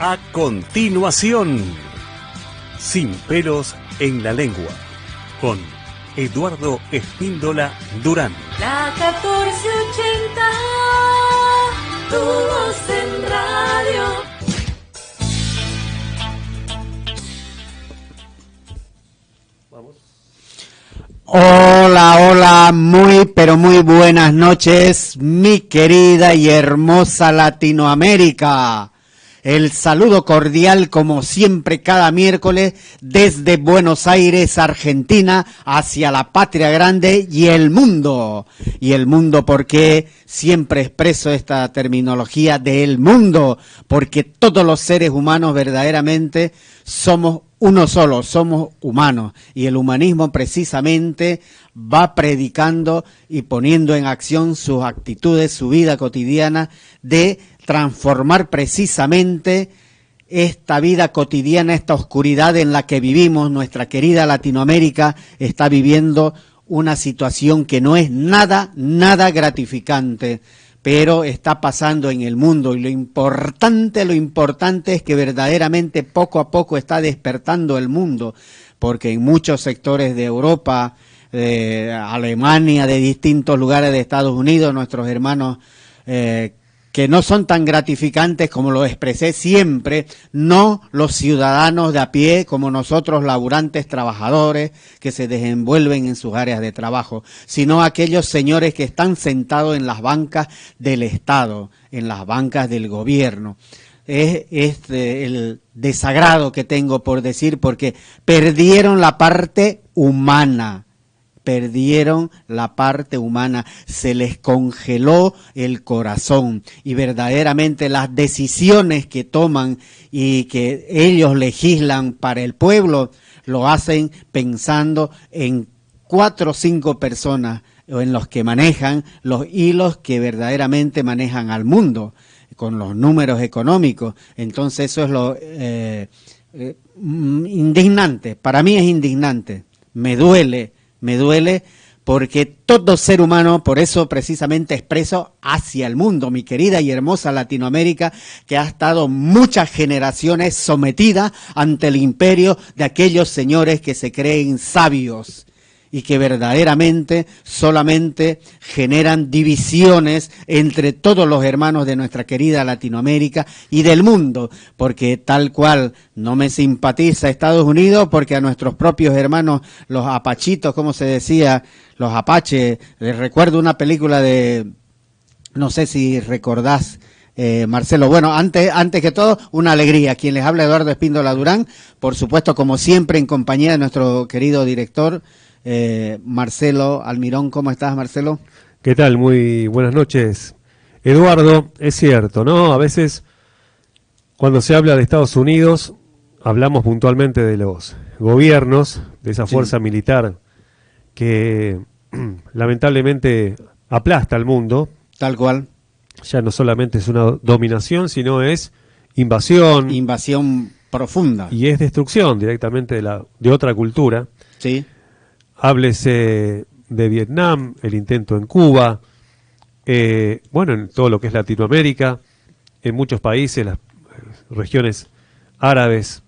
A continuación, Sin pelos en la lengua, con Eduardo Espíndola Durán. La 1480, tu voz en radio. Vamos. Hola, muy pero muy buenas noches, mi querida y hermosa Latinoamérica. El saludo cordial, como siempre, cada miércoles desde Buenos Aires, Argentina, hacia la patria grande y el mundo. Y el mundo, porque siempre expreso esta terminología del mundo, porque todos los seres humanos verdaderamente somos uno solo, somos humanos. Y el humanismo precisamente va predicando y poniendo en acción sus actitudes, su vida cotidiana, de transformar precisamente esta vida cotidiana, esta oscuridad en la que vivimos. Nuestra querida Latinoamérica está viviendo una situación que no es nada gratificante, pero está pasando en el mundo, y lo importante es que verdaderamente poco a poco está despertando el mundo, porque en muchos sectores de Europa, de Alemania, de distintos lugares de Estados Unidos, nuestros hermanos que no son tan gratificantes como lo expresé siempre, no los ciudadanos de a pie como nosotros, laburantes, trabajadores que se desenvuelven en sus áreas de trabajo, sino aquellos señores que están sentados en las bancas del Estado, en las bancas del gobierno. Es el desagrado que tengo por decir, porque perdieron la parte humana. Perdieron la parte humana, se les congeló el corazón, y verdaderamente las decisiones que toman y que ellos legislan para el pueblo lo hacen pensando en 4 o 5 personas, o en los que manejan los hilos que verdaderamente manejan al mundo con los números económicos. Entonces eso es lo indignante, para mí es indignante, me duele porque todo ser humano, por eso precisamente expreso hacia el mundo, mi querida y hermosa Latinoamérica, que ha estado muchas generaciones sometida ante el imperio de aquellos señores que se creen sabios y que verdaderamente solamente generan divisiones entre todos los hermanos de nuestra querida Latinoamérica y del mundo, porque tal cual no me simpatiza Estados Unidos, porque a nuestros propios hermanos, los apachitos, como se decía, los apaches, les recuerdo una película de, no sé si recordás, Marcelo. Bueno, antes que todo, una alegría. Quien les habla, Eduardo Espíndola Durán, por supuesto, como siempre, en compañía de nuestro querido director, Marcelo Almirón. ¿Cómo estás, Marcelo? ¿Qué tal? Muy buenas noches, Eduardo. Es cierto, ¿no? A veces, cuando se habla de Estados Unidos, hablamos puntualmente de los gobiernos, de esa fuerza militar que lamentablemente aplasta al mundo. Tal cual. Ya no solamente es una dominación, sino es invasión. Invasión profunda. Y es destrucción directamente de otra cultura. Sí. Háblese de Vietnam, el intento en Cuba, bueno, en todo lo que es Latinoamérica, en muchos países, las regiones árabes,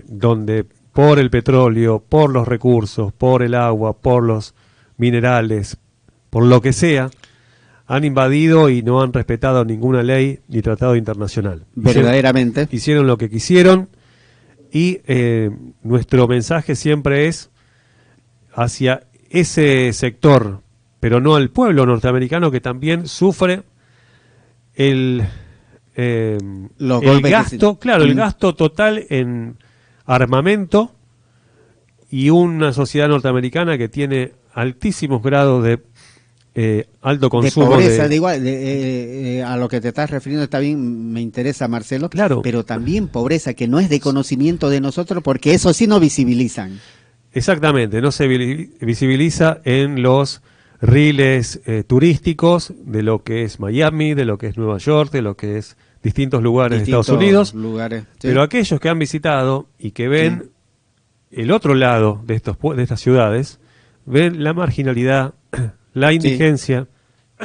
donde por el petróleo, por los recursos, por el agua, por los minerales, por lo que sea, han invadido y no han respetado ninguna ley ni tratado internacional. Verdaderamente. Hicieron lo que quisieron, y nuestro mensaje siempre es hacia ese sector, pero no al pueblo norteamericano, que también sufre el gasto, claro, el gasto total en armamento, y una sociedad norteamericana que tiene altísimos grados de alto consumo de pobreza. A lo que te estás refiriendo está bien, me interesa, Marcelo. Claro. Pero también pobreza que no es de conocimiento de nosotros, porque eso sí no visibilizan. Exactamente, no se visibiliza en los riles turísticos de lo que es Miami, de lo que es Nueva York, de lo que es distintos lugares de Estados Unidos. Sí. Pero aquellos que han visitado y que ven el otro lado de estas ciudades, ven la marginalidad, la indigencia,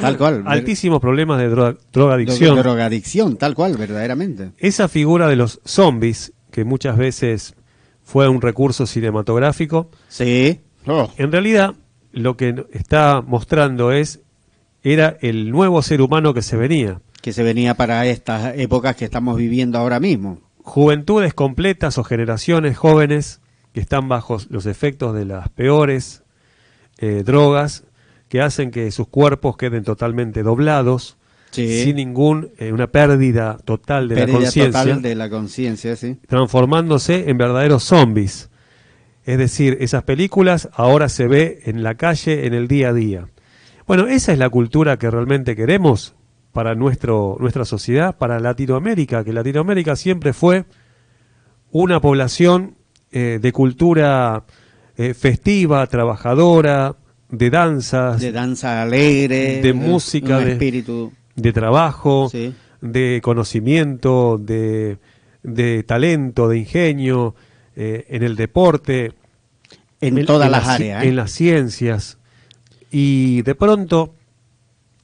Tal cual. altísimos problemas de drogadicción. Drogadicción, tal cual, verdaderamente. Esa figura de los zombies, que muchas veces fue un recurso cinematográfico, Sí. Oh, en realidad lo que está mostrando era el nuevo ser humano que se venía. que se venía para estas épocas que estamos viviendo ahora mismo. Juventudes completas o generaciones jóvenes que están bajo los efectos de las peores drogas, que hacen que sus cuerpos queden totalmente doblados, Sí. sin una pérdida total de la Pérdida conciencia, total de la conciencia, sí. transformándose en verdaderos zombies. Es decir, esas películas ahora se ve en la calle, en el día a día. Bueno, esa es la cultura que realmente queremos para nuestra sociedad, para Latinoamérica, que Latinoamérica siempre fue una población de cultura festiva, trabajadora, de danzas, De danza alegre, de música, un de espíritu. de trabajo, Sí. de conocimiento, de talento, de ingenio, en el deporte, En todas las las áreas. en las ciencias. Y de pronto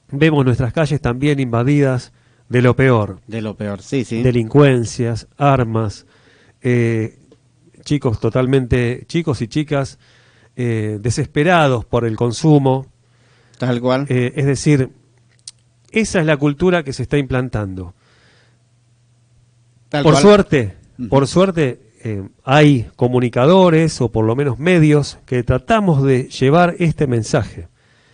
vemos nuestras calles también invadidas de lo peor. De lo peor, sí, sí. Delincuencias, armas, chicos y chicas desesperados por el consumo. Tal cual. Es decir, esa es la cultura que se está implantando. Tal Por cual. suerte, Ujú. hay comunicadores o por lo menos medios que tratamos de llevar este mensaje.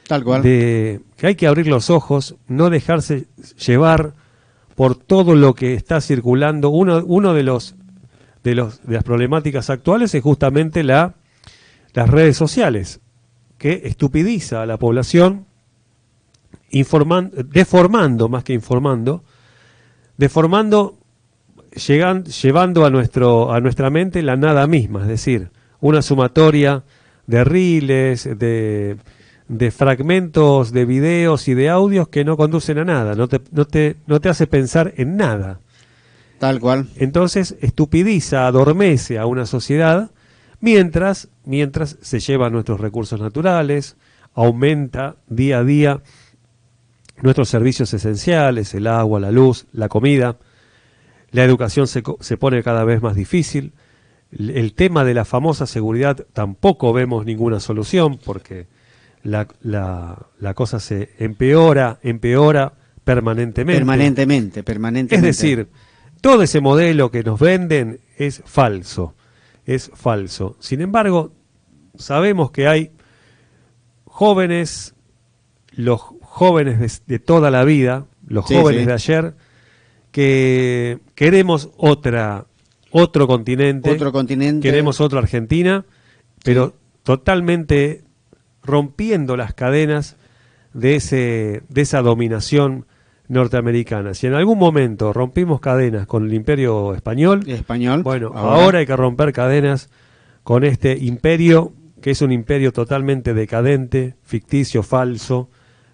Tal cual. De que hay que abrir los ojos, no dejarse llevar por todo lo que está circulando. Uno de las problemáticas actuales es justamente las redes sociales, que estupidiza a la población, deformando más que informando, llevando a nuestra mente la nada misma, es decir, una sumatoria de reels, de fragmentos de videos y de audios que no conducen a nada, no te hace pensar en nada. Tal cual. Entonces estupidiza, adormece a una sociedad mientras se llevan nuestros recursos naturales, aumenta día a día nuestros servicios esenciales, el agua, la luz, la comida, la educación se pone cada vez más difícil. El tema de la famosa seguridad tampoco vemos ninguna solución porque la cosa se empeora permanentemente. Permanentemente. Es decir, todo ese modelo que nos venden es falso. Sin embargo, sabemos que hay jóvenes, los jóvenes de toda la vida, los Sí, jóvenes sí. de ayer, que queremos otro continente, Otro continente. queremos otra Argentina, pero totalmente rompiendo las cadenas de esa dominación norteamericana. Si en algún momento rompimos cadenas con el Imperio Español, bueno, ahora hay que romper cadenas con este imperio, que es un imperio totalmente decadente, ficticio, falso,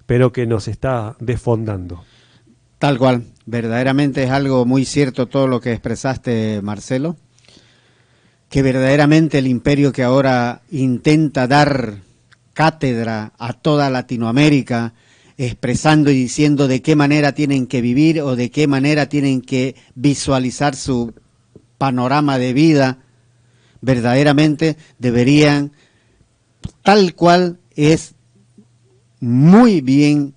pero que nos está desfondando. Tal cual. Verdaderamente es algo muy cierto todo lo que expresaste, Marcelo. Que verdaderamente el imperio que ahora intenta dar cátedra a toda Latinoamérica, expresando y diciendo de qué manera tienen que vivir o de qué manera tienen que visualizar su panorama de vida, verdaderamente deberían, tal cual es muy bien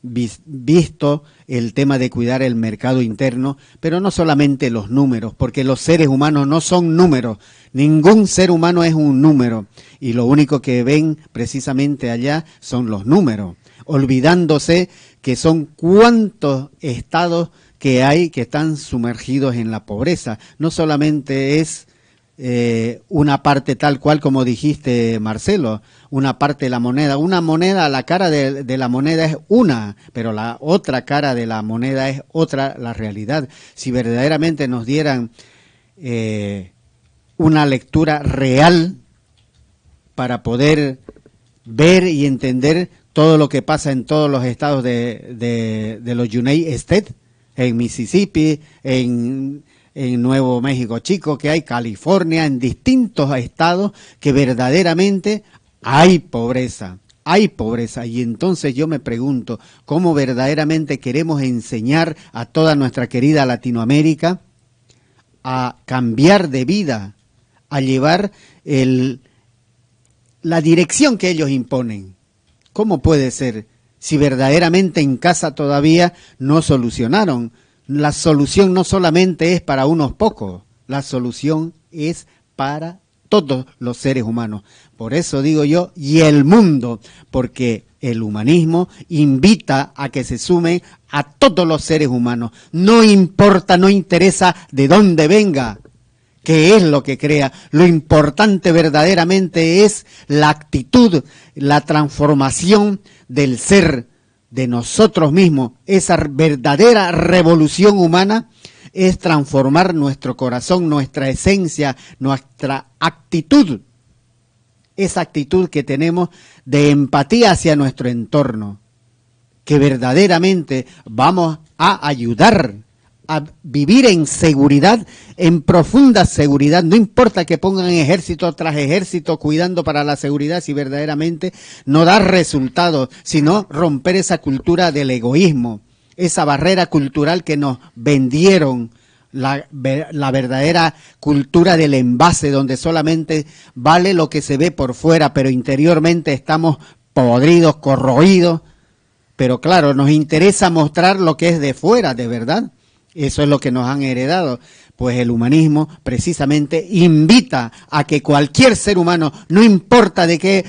visto el tema de cuidar el mercado interno, pero no solamente los números, porque los seres humanos no son números, ningún ser humano es un número, y lo único que ven precisamente allá son los números, olvidándose que son cuántos estados que hay que están sumergidos en la pobreza. No solamente es una parte tal cual como dijiste, Marcelo, una parte de la moneda. Una moneda, la cara de la moneda es una, pero la otra cara de la moneda es otra, la realidad. Si verdaderamente nos dieran una lectura real para poder ver y entender todo lo que pasa en todos los estados de los United States, en Mississippi, en Nuevo México Chico, que hay California, en distintos estados que verdaderamente hay pobreza, hay pobreza. Y entonces yo me pregunto, ¿cómo verdaderamente queremos enseñar a toda nuestra querida Latinoamérica a cambiar de vida, a llevar la dirección que ellos imponen? ¿Cómo puede ser si verdaderamente en casa todavía no solucionaron? La solución no solamente es para unos pocos, la solución es para todos los seres humanos. Por eso digo yo, y el mundo, porque el humanismo invita a que se sumen a todos los seres humanos. No importa, no interesa de dónde venga, qué es lo que crea. Lo importante verdaderamente es la actitud, la transformación del ser, de nosotros mismos. Esa verdadera revolución humana es transformar nuestro corazón, nuestra esencia, nuestra actitud. Esa actitud que tenemos de empatía hacia nuestro entorno, que verdaderamente vamos a ayudar a vivir en seguridad, en profunda seguridad. No importa que pongan ejército tras ejército cuidando para la seguridad, si verdaderamente no da resultados, sino romper esa cultura del egoísmo, esa barrera cultural que nos vendieron, la verdadera cultura del envase, donde solamente vale lo que se ve por fuera, pero interiormente estamos podridos, corroídos. Pero claro, nos interesa mostrar lo que es de fuera, de verdad. Eso es lo que nos han heredado. Pues el humanismo precisamente invita a que cualquier ser humano, no importa de qué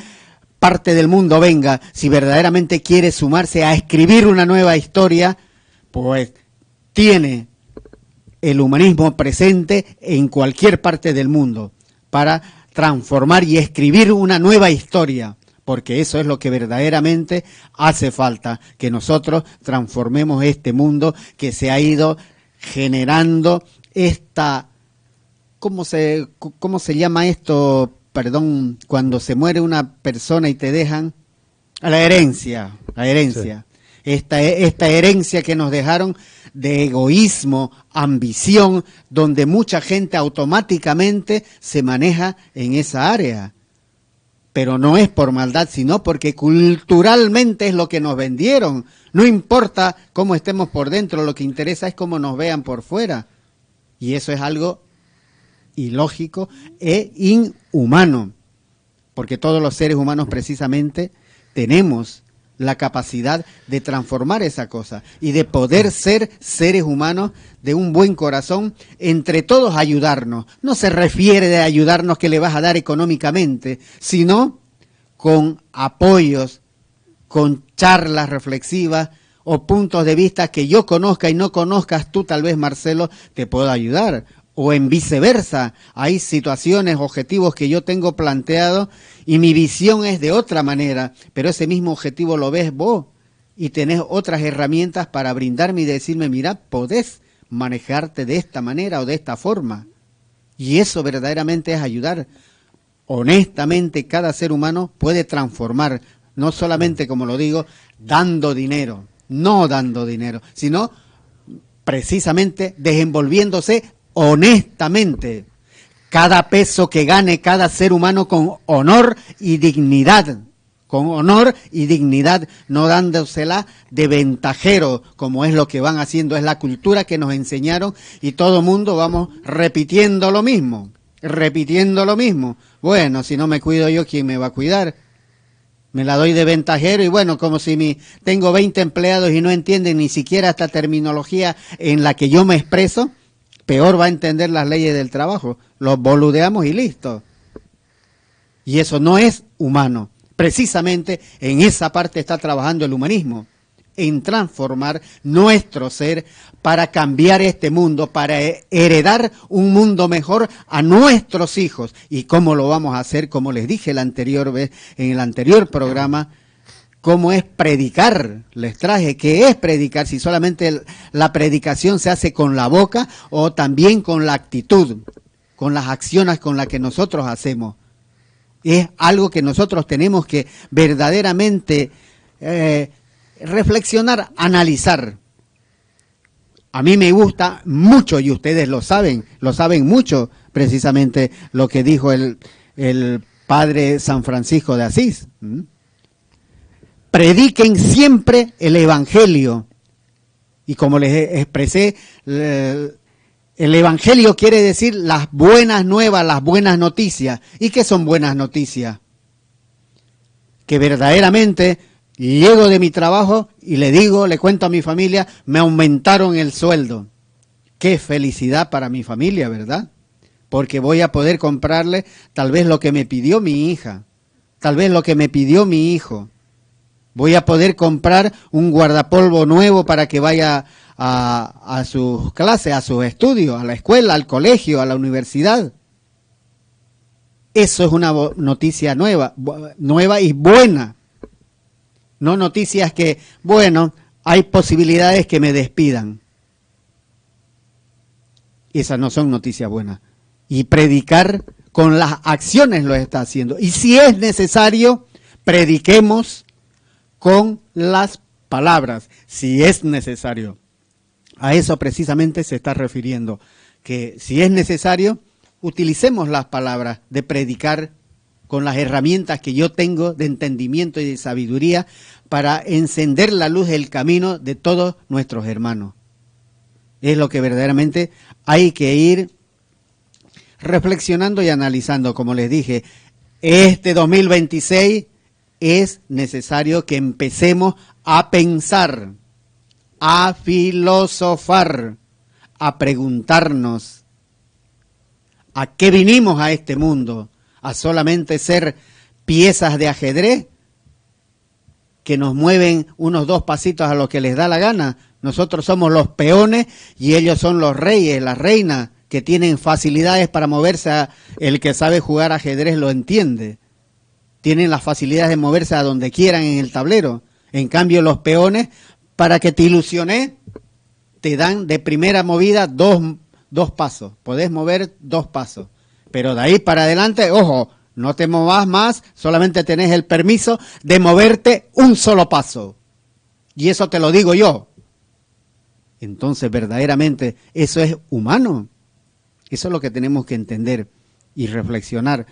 parte del mundo venga, si verdaderamente quiere sumarse a escribir una nueva historia, pues tiene el humanismo presente en cualquier parte del mundo para transformar y escribir una nueva historia, porque eso es lo que verdaderamente hace falta, que nosotros transformemos este mundo que se ha ido generando esta, ¿cómo se llama esto? Perdón, cuando se muere una persona y te dejan, la herencia. Sí. Esta herencia que nos dejaron de egoísmo, ambición, donde mucha gente automáticamente se maneja en esa área. Pero no es por maldad, sino porque culturalmente es lo que nos vendieron. No importa cómo estemos por dentro, lo que interesa es cómo nos vean por fuera. Y eso es algo ilógico e inhumano, porque todos los seres humanos precisamente tenemos la capacidad de transformar esa cosa y de poder ser seres humanos de un buen corazón, entre todos ayudarnos. No se refiere de ayudarnos que le vas a dar económicamente, sino con apoyos, con charlas reflexivas o puntos de vista que yo conozca y no conozcas tú, tal vez Marcelo, te puedo ayudar. O en viceversa, hay situaciones, objetivos que yo tengo planteados y mi visión es de otra manera, pero ese mismo objetivo lo ves vos y tenés otras herramientas para brindarme y decirme, mira, podés manejarte de esta manera o de esta forma. Y eso verdaderamente es ayudar. Honestamente, cada ser humano puede transformar, no solamente, como lo digo, dando dinero, no dando dinero, sino precisamente desenvolviéndose honestamente, cada peso que gane cada ser humano con honor y dignidad, no dándosela de ventajero, como es lo que van haciendo, es la cultura que nos enseñaron y todo mundo vamos repitiendo lo mismo. Bueno, si no me cuido yo, ¿quién me va a cuidar? Me la doy de ventajero y bueno, como si tengo 20 empleados y no entienden ni siquiera esta terminología en la que yo me expreso, peor va a entender las leyes del trabajo. Los boludeamos y listo. Y eso no es humano. Precisamente en esa parte está trabajando el humanismo, en transformar nuestro ser para cambiar este mundo, para heredar un mundo mejor a nuestros hijos. ¿Y cómo lo vamos a hacer? Como les dije la anterior vez, en el anterior programa, ¿cómo es predicar? Les traje, ¿qué es predicar? Si solamente la predicación se hace con la boca o también con la actitud, con las acciones con las que nosotros hacemos. Es algo que nosotros tenemos que verdaderamente reflexionar, analizar. A mí me gusta mucho, y ustedes lo saben mucho, precisamente lo que dijo el padre San Francisco de Asís. prediquen siempre el Evangelio. Y como les expresé, el Evangelio quiere decir las buenas nuevas, las buenas noticias. ¿Y qué son buenas noticias? Que verdaderamente llego de mi trabajo y le cuento a mi familia, me aumentaron el sueldo. Qué felicidad para mi familia, ¿verdad? Porque voy a poder comprarle tal vez lo que me pidió mi hija, tal vez lo que me pidió mi hijo. Voy a poder comprar un guardapolvo nuevo para que vaya a sus clases, a sus estudios, a la escuela, al colegio, a la universidad. Eso es una noticia nueva y buena. No noticias que, bueno, hay posibilidades que me despidan. Esas no son noticias buenas. Y predicar con las acciones lo está haciendo. Y si es necesario, prediquemos con las palabras, si es necesario. A eso precisamente se está refiriendo, que si es necesario, utilicemos las palabras de predicar con las herramientas que yo tengo de entendimiento y de sabiduría para encender la luz del camino de todos nuestros hermanos. Es lo que verdaderamente hay que ir reflexionando y analizando. Como les dije, este 2026 es necesario que empecemos a pensar, a filosofar, a preguntarnos a qué vinimos a este mundo, a solamente ser piezas de ajedrez que nos mueven unos 2 pasitos a lo que les da la gana. Nosotros somos los peones y ellos son los reyes, las reinas, que tienen facilidades para moverse. El que sabe jugar ajedrez lo entiende. Tienen las facilidades de moverse a donde quieran en el tablero. En cambio, los peones, para que te ilusiones, te dan de primera movida dos pasos. Podés mover 2 pasos. Pero de ahí para adelante, ojo, no te movas más, solamente tenés el permiso de moverte un solo paso. Y eso te lo digo yo. Entonces, verdaderamente, eso es humano. Eso es lo que tenemos que entender y reflexionar,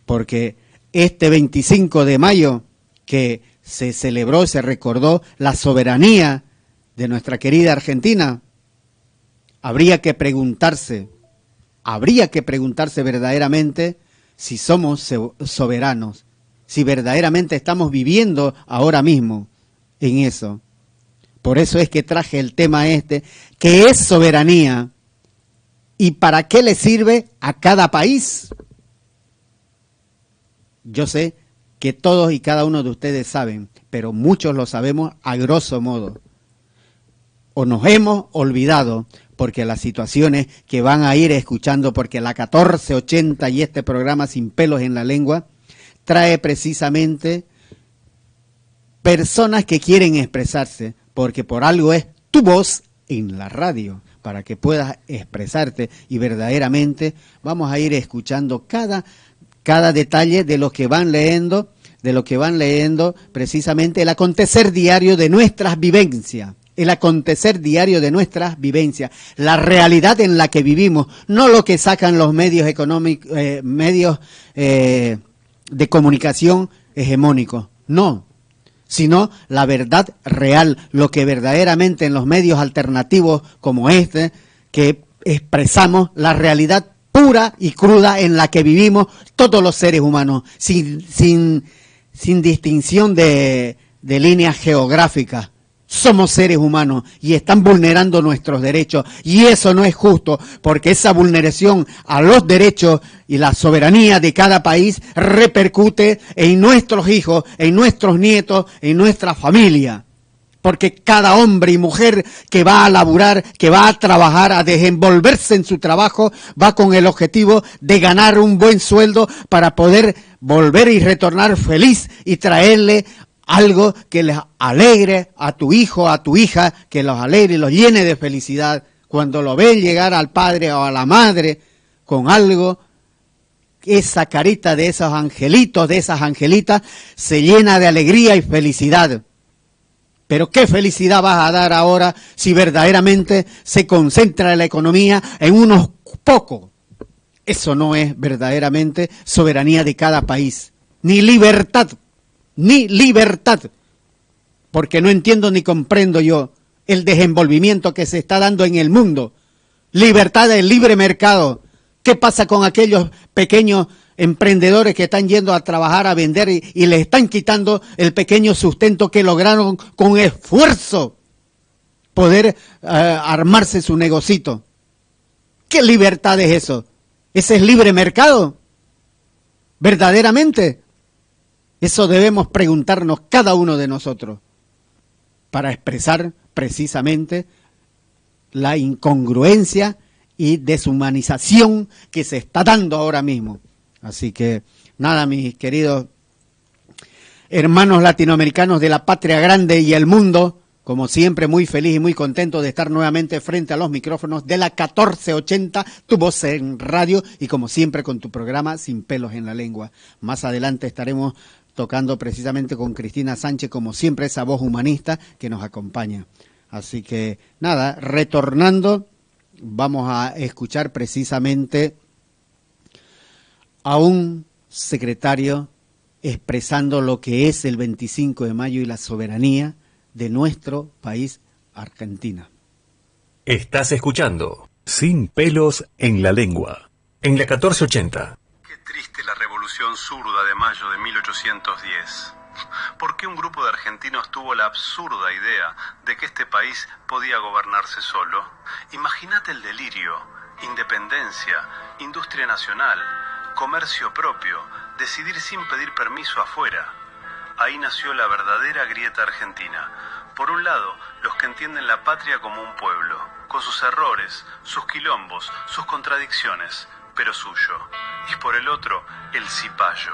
porque este 25 de mayo que se celebró, se recordó la soberanía de nuestra querida Argentina, habría que preguntarse verdaderamente si somos soberanos, si verdaderamente estamos viviendo ahora mismo en eso. Por eso es que traje el tema que es soberanía y para qué le sirve a cada país. Yo sé que todos y cada uno de ustedes saben, pero muchos lo sabemos a grosso modo. O nos hemos olvidado, porque las situaciones que van a ir escuchando, porque la 1480 y este programa Sin Pelos en la Lengua, trae precisamente personas que quieren expresarse, porque por algo es tu voz en la radio, para que puedas expresarte y verdaderamente vamos a ir escuchando cada detalle de lo que van leyendo, precisamente el acontecer diario de nuestras vivencias. El acontecer diario de nuestras vivencias, la realidad en la que vivimos, no lo que sacan los medios económicos, medios de comunicación hegemónicos, no, sino la verdad real, lo que verdaderamente en los medios alternativos como este, que expresamos la realidad pura y cruda en la que vivimos todos los seres humanos, sin distinción de líneas geográficas. Somos seres humanos y están vulnerando nuestros derechos y eso no es justo porque esa vulneración a los derechos y la soberanía de cada país repercute en nuestros hijos, en nuestros nietos, en nuestra familia. Porque cada hombre y mujer que va a laburar, que va a trabajar, a desenvolverse en su trabajo, va con el objetivo de ganar un buen sueldo para poder volver y retornar feliz y traerle algo que les alegre a tu hijo, a tu hija, que los alegre y los llene de felicidad. Cuando lo ven llegar al padre o a la madre con algo, esa carita de esos angelitos, de esas angelitas, se llena de alegría y felicidad. Pero ¿qué felicidad vas a dar ahora si verdaderamente se concentra la economía en unos pocos? Eso no es verdaderamente soberanía de cada país, ni libertad. porque no entiendo ni comprendo yo el desenvolvimiento que se está dando en el mundo. Libertad del libre mercado. ¿Qué pasa con aquellos pequeños emprendedores que están yendo a trabajar, a vender y le están quitando el pequeño sustento que lograron con esfuerzo poder armarse su negocito? ¿Qué libertad es eso? ¿Ese es libre mercado? ¿Verdaderamente? Eso debemos preguntarnos cada uno de nosotros para expresar precisamente la incongruencia y deshumanización que se está dando ahora mismo. Así que nada, mis queridos hermanos latinoamericanos de la patria grande y el mundo, como siempre muy feliz y muy contento de estar nuevamente frente a los micrófonos de la 1480, tu voz en radio, y como siempre con tu programa Sin Pelos en la Lengua. Más adelante estaremos tocando precisamente con Cristina Sánchez, como siempre, esa voz humanista que nos acompaña. Así que nada, retornando, vamos a escuchar precisamente a un secretario expresando lo que es el 25 de mayo y la soberanía de nuestro país, Argentina. Estás escuchando Sin Pelos en la Lengua, en la 1480. Qué triste la revolución zurda de mayo de 1810. ¿Por qué un grupo de argentinos tuvo la absurda idea de que este país podía gobernarse solo? Imagínate el delirio, independencia, industria nacional, comercio propio, decidir sin pedir permiso afuera. Ahí nació la verdadera grieta argentina. Por un lado, los que entienden la patria como un pueblo, con sus errores, sus quilombos, sus contradicciones, pero suyo. Y por el otro, el cipayo,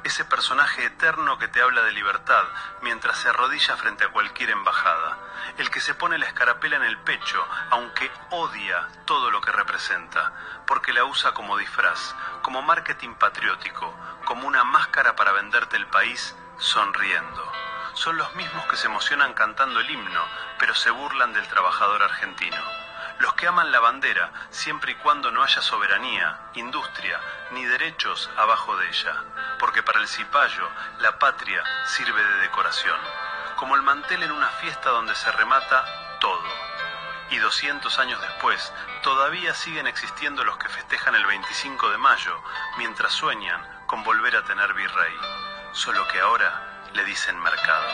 ese personaje eterno que te habla de libertad mientras se arrodilla frente a cualquier embajada, el que se pone la escarapela en el pecho, aunque odia todo lo que representa, porque la usa como disfraz, como marketing patriótico, como una máscara para venderte el país sonriendo. Son los mismos que se emocionan cantando el himno, pero se burlan del trabajador argentino. Los que aman la bandera, siempre y cuando no haya soberanía, industria, ni derechos abajo de ella. Porque para el cipayo, la patria sirve de decoración, como el mantel en una fiesta donde se remata todo. Y 200 años después, todavía siguen existiendo los que festejan el 25 de mayo, mientras sueñan con volver a tener virrey. Solo que ahora le dicen mercado.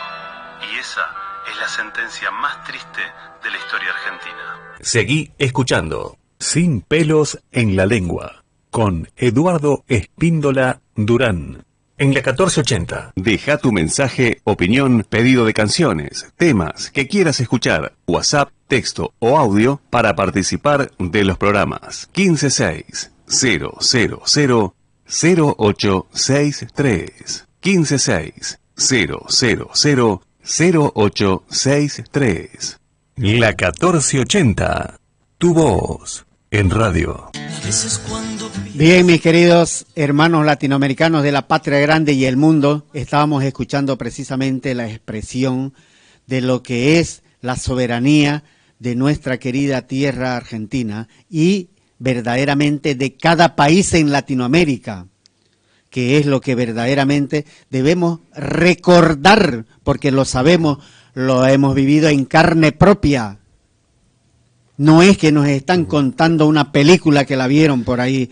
Y esa es la sentencia más triste de la historia argentina. Seguí escuchando Sin Pelos en la Lengua con Eduardo Espíndola Durán en la 1480. Deja tu mensaje, opinión, pedido de canciones, temas que quieras escuchar, WhatsApp, texto o audio para participar de los programas 156 000 0863 156 000 0863. La 1480, tu voz en radio. Bien, mis queridos hermanos latinoamericanos de la patria grande y el mundo, estábamos escuchando precisamente la expresión de lo que es la soberanía de nuestra querida tierra argentina y verdaderamente de cada país en Latinoamérica, que es lo que verdaderamente debemos recordar, porque lo sabemos, lo hemos vivido en carne propia. No es que nos están contando una película que la vieron por ahí,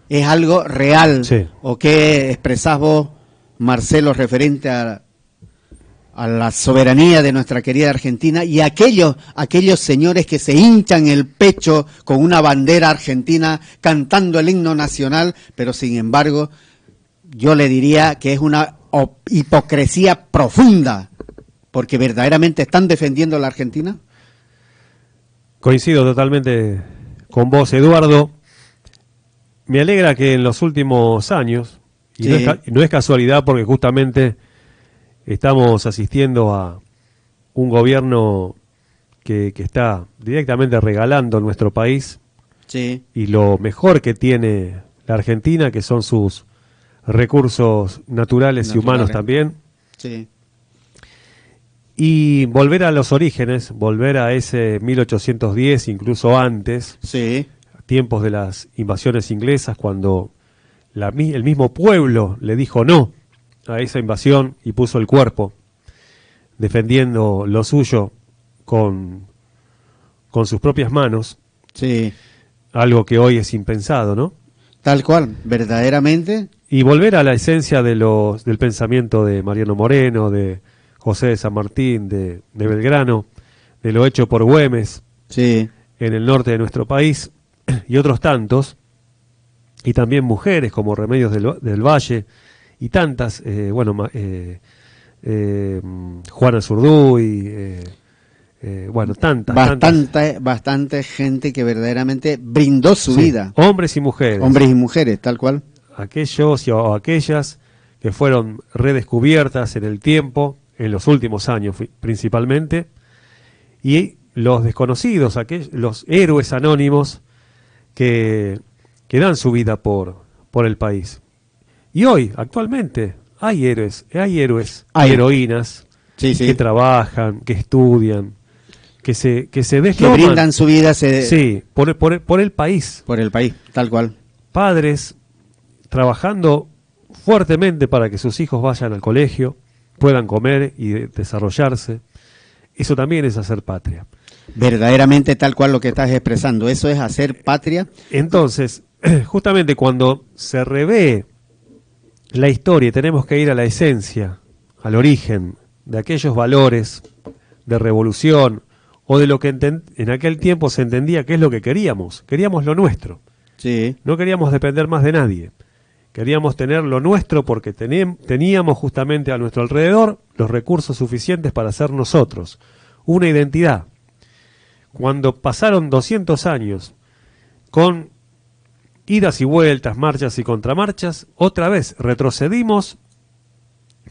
es algo real. Sí. ¿O qué expresás vos, Marcelo, referente a la soberanía de nuestra querida Argentina y aquellos señores que se hinchan el pecho con una bandera argentina cantando el himno nacional, pero sin embargo yo le diría que es una hipocresía profunda, porque verdaderamente están defendiendo a la Argentina? Coincido totalmente con vos, Eduardo. Me alegra que en los últimos años, y Sí. no es casualidad porque justamente estamos asistiendo a un gobierno que está directamente regalando nuestro país Sí, y lo mejor que tiene la Argentina, que son sus recursos naturales y humanos también. sí, Y volver a los orígenes, volver a ese 1810, incluso antes, sí, tiempos de las invasiones inglesas, cuando el mismo pueblo le dijo no a esa invasión y puso el cuerpo. defendiendo lo suyo con sus propias manos, Sí, algo que hoy es impensado, ¿no? tal cual, verdaderamente. Y volver a la esencia del pensamiento de Mariano Moreno, de José de San Martín, de Belgrano, de lo hecho por Güemes Sí, en el norte de nuestro país y otros tantos, y también mujeres como Remedios del Valle y tantas, Juana Zurduy, tantas. bastante gente que verdaderamente brindó su Sí, vida. hombres y mujeres. Hombres y mujeres, tal cual. Aquellos o aquellas que fueron redescubiertas en el tiempo, en los últimos años principalmente, y los desconocidos, los héroes anónimos que dan su vida por el país. Y hoy, actualmente, hay héroes y heroínas Sí, sí. que trabajan, que estudian, que se Que desloman, brindan su vida sí, por el país. por el país, tal cual. Padres trabajando fuertemente para que sus hijos vayan al colegio, puedan comer y desarrollarse. Eso también es hacer patria. Verdaderamente tal cual lo que estás expresando. Eso es hacer patria. Entonces, justamente cuando se revé la historia, tenemos que ir a la esencia, al origen de aquellos valores de revolución o de lo que en aquel tiempo se entendía que es lo que queríamos. Queríamos lo nuestro. Sí, No queríamos depender más de nadie. Queríamos tener lo nuestro porque teníamos justamente a nuestro alrededor los recursos suficientes para ser nosotros. Una identidad. Cuando pasaron 200 años con idas y vueltas, marchas y contramarchas, otra vez retrocedimos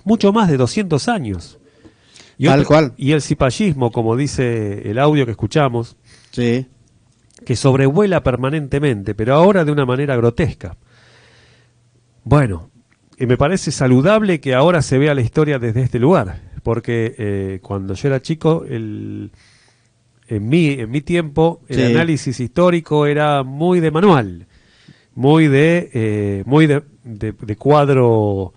mucho más de 200 años. Tal cual. Y el cipallismo, como dice el audio que escuchamos, sí. que sobrevuela permanentemente, pero ahora de una manera grotesca. Bueno, me parece saludable que ahora se vea la historia desde este lugar, porque cuando yo era chico, en mi tiempo, el Sí. análisis histórico era muy de manual, muy de cuadro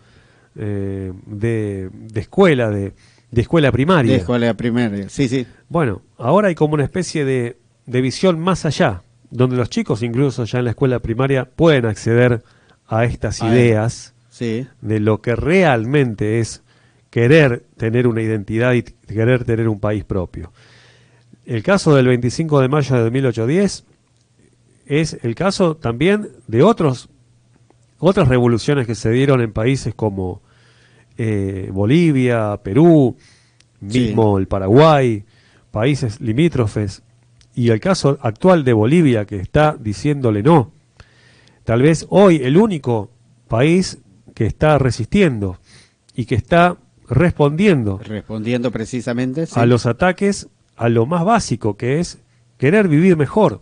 de escuela, de escuela primaria. De escuela primaria, sí, sí. Bueno, ahora hay como una especie de visión más allá, donde los chicos incluso ya en la escuela primaria pueden acceder a estas ideas Sí, de lo que realmente es querer tener una identidad y querer tener un país propio. El caso del 25 de mayo de 1810 es el caso también de otras revoluciones que se dieron en países como Bolivia, Perú, mismo el Paraguay, países limítrofes, y el caso actual de Bolivia que está diciéndole no. Tal vez hoy el único país que está resistiendo y que está respondiendo respondiendo precisamente. Sí. a los ataques a lo más básico, que es querer vivir mejor.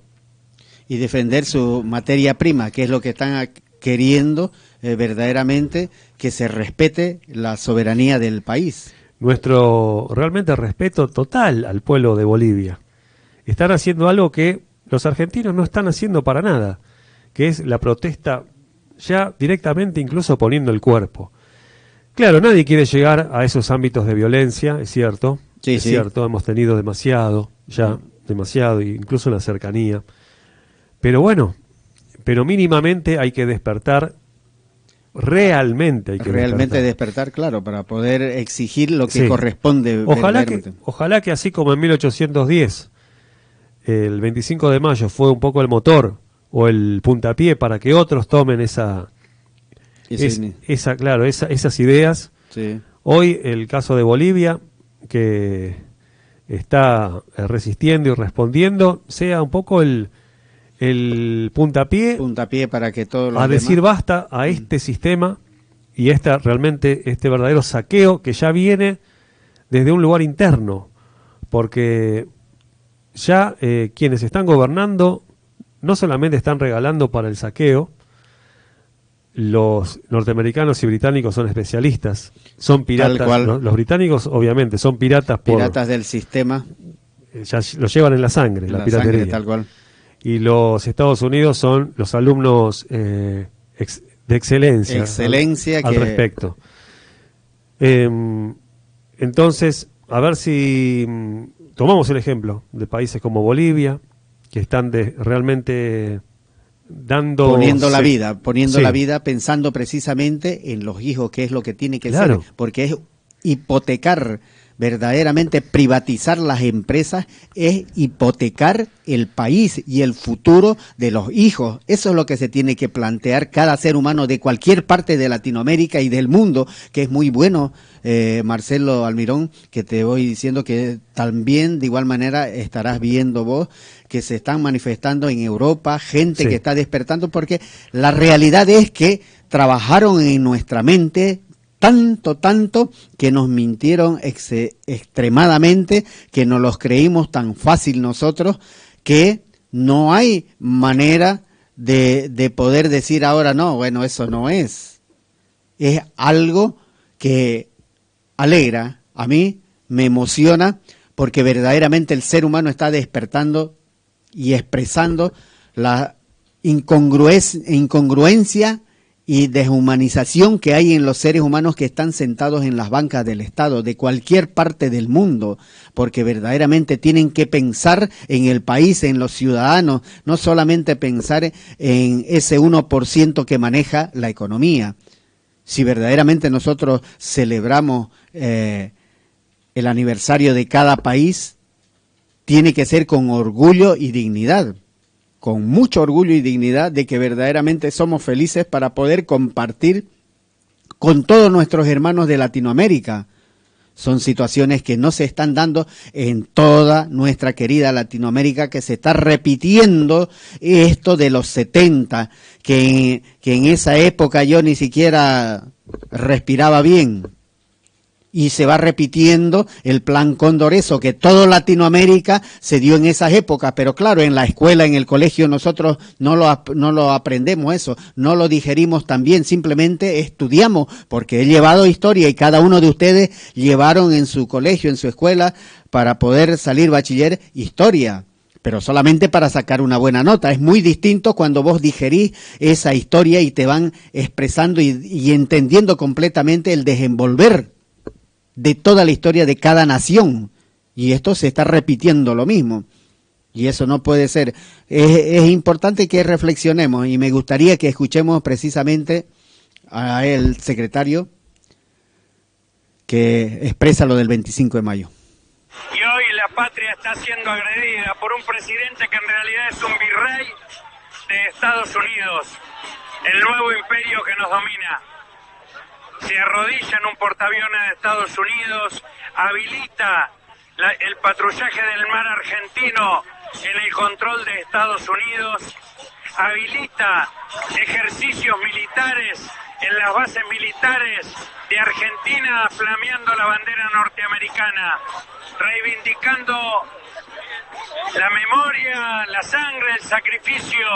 Y defender su materia prima, que es lo que están queriendo verdaderamente, que se respete la soberanía del país. Nuestro realmente respeto total al pueblo de Bolivia. Están haciendo algo que los argentinos no están haciendo para nada, que es la protesta ya directamente incluso poniendo el cuerpo. Claro, nadie quiere llegar a esos ámbitos de violencia, es cierto, Sí, es sí. cierto, hemos tenido demasiado, incluso en la cercanía. Pero bueno, pero mínimamente hay que despertar, realmente hay que Realmente despertar. despertar, claro, para poder exigir lo que Sí. corresponde. verdaderamente. Ojalá que así como en 1810, el 25 de mayo fue un poco el motor o el puntapié para que otros tomen esas ideas. Sí. Hoy el caso de Bolivia, que está resistiendo y respondiendo, sea un poco el puntapié Para que todos los a decir demás- basta a este sistema y realmente este verdadero saqueo que ya viene desde un lugar interno, porque ya quienes están gobernando no solamente están regalando para el saqueo. Los norteamericanos y británicos son especialistas, son piratas. Tal cual. Los británicos obviamente son piratas piratas del sistema, ya lo llevan en la sangre, la piratería. sangre, tal cual. Y los Estados Unidos son los alumnos de excelencia, Excelencia al que- respecto. Entonces, a ver si tomamos el ejemplo de países como Bolivia, que están realmente dando... Poniendo la sí. vida, pensando precisamente en los hijos, que es lo que tiene que Claro. ser, porque es hipotecar, verdaderamente privatizar las empresas, es hipotecar el país y el futuro de los hijos. Eso es lo que se tiene que plantear cada ser humano de cualquier parte de Latinoamérica y del mundo, que es muy bueno, Marcelo Almirón, que te voy diciendo que también de igual manera estarás viendo vos que se están manifestando en Europa, gente Sí. que está despertando, porque la realidad es que trabajaron en nuestra mente tanto que nos mintieron extremadamente, que nos los creímos tan fácil nosotros, que no hay manera de poder decir ahora no, bueno, eso no es. Es algo que alegra, a mí me emociona, porque verdaderamente el ser humano está despertando y expresando la incongruencia y deshumanización que hay en los seres humanos que están sentados en las bancas del Estado, de cualquier parte del mundo, porque verdaderamente tienen que pensar en el país, en los ciudadanos, no solamente pensar en ese 1% que maneja la economía. Si verdaderamente nosotros celebramos el aniversario de cada país, tiene que ser con orgullo y dignidad, con mucho orgullo y dignidad de que verdaderamente somos felices para poder compartir con todos nuestros hermanos de Latinoamérica. Son situaciones que no se están dando en toda nuestra querida Latinoamérica, que se está repitiendo esto de los 70, que en esa época yo ni siquiera respiraba bien. Y se va repitiendo el plan Cóndor, eso que todo Latinoamérica se dio en esas épocas, pero claro, en la escuela, en el colegio, nosotros no lo aprendemos eso, no lo digerimos también, simplemente estudiamos, porque he llevado historia y cada uno de ustedes llevaron en su colegio, en su escuela, para poder salir bachiller, historia, pero solamente para sacar una buena nota. Es muy distinto cuando vos digerís esa historia y te van expresando y entendiendo completamente el desenvolver de toda la historia de cada nación, y esto se está repitiendo lo mismo, y eso no puede ser. Es importante que reflexionemos, y me gustaría que escuchemos precisamente a el secretario que expresa lo del 25 de mayo. Y hoy la patria está siendo agredida por un presidente que en realidad es un virrey de Estados Unidos, el nuevo imperio que nos domina. Se arrodilla en un portaaviones de Estados Unidos, habilita el patrullaje del mar argentino en el control de Estados Unidos, habilita ejercicios militares en las bases militares de Argentina, flameando la bandera norteamericana, reivindicando la memoria, la sangre, el sacrificio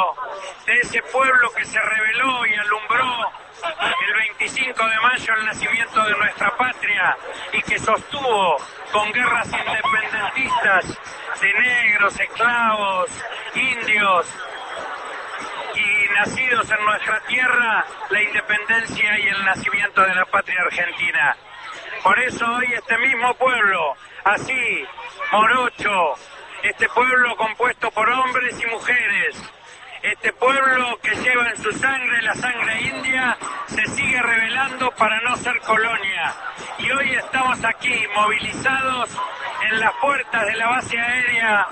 de ese pueblo que se rebeló y alumbró el 25 de mayo el nacimiento de nuestra patria y que sostuvo con guerras independentistas de negros, esclavos, indios y nacidos en nuestra tierra la independencia y el nacimiento de la patria argentina. Por eso hoy este mismo pueblo, así, morocho, este pueblo compuesto por hombres y mujeres, este pueblo que lleva en su sangre la sangre india, se sigue rebelando para no ser colonia. Y hoy estamos aquí movilizados en las puertas de la base aérea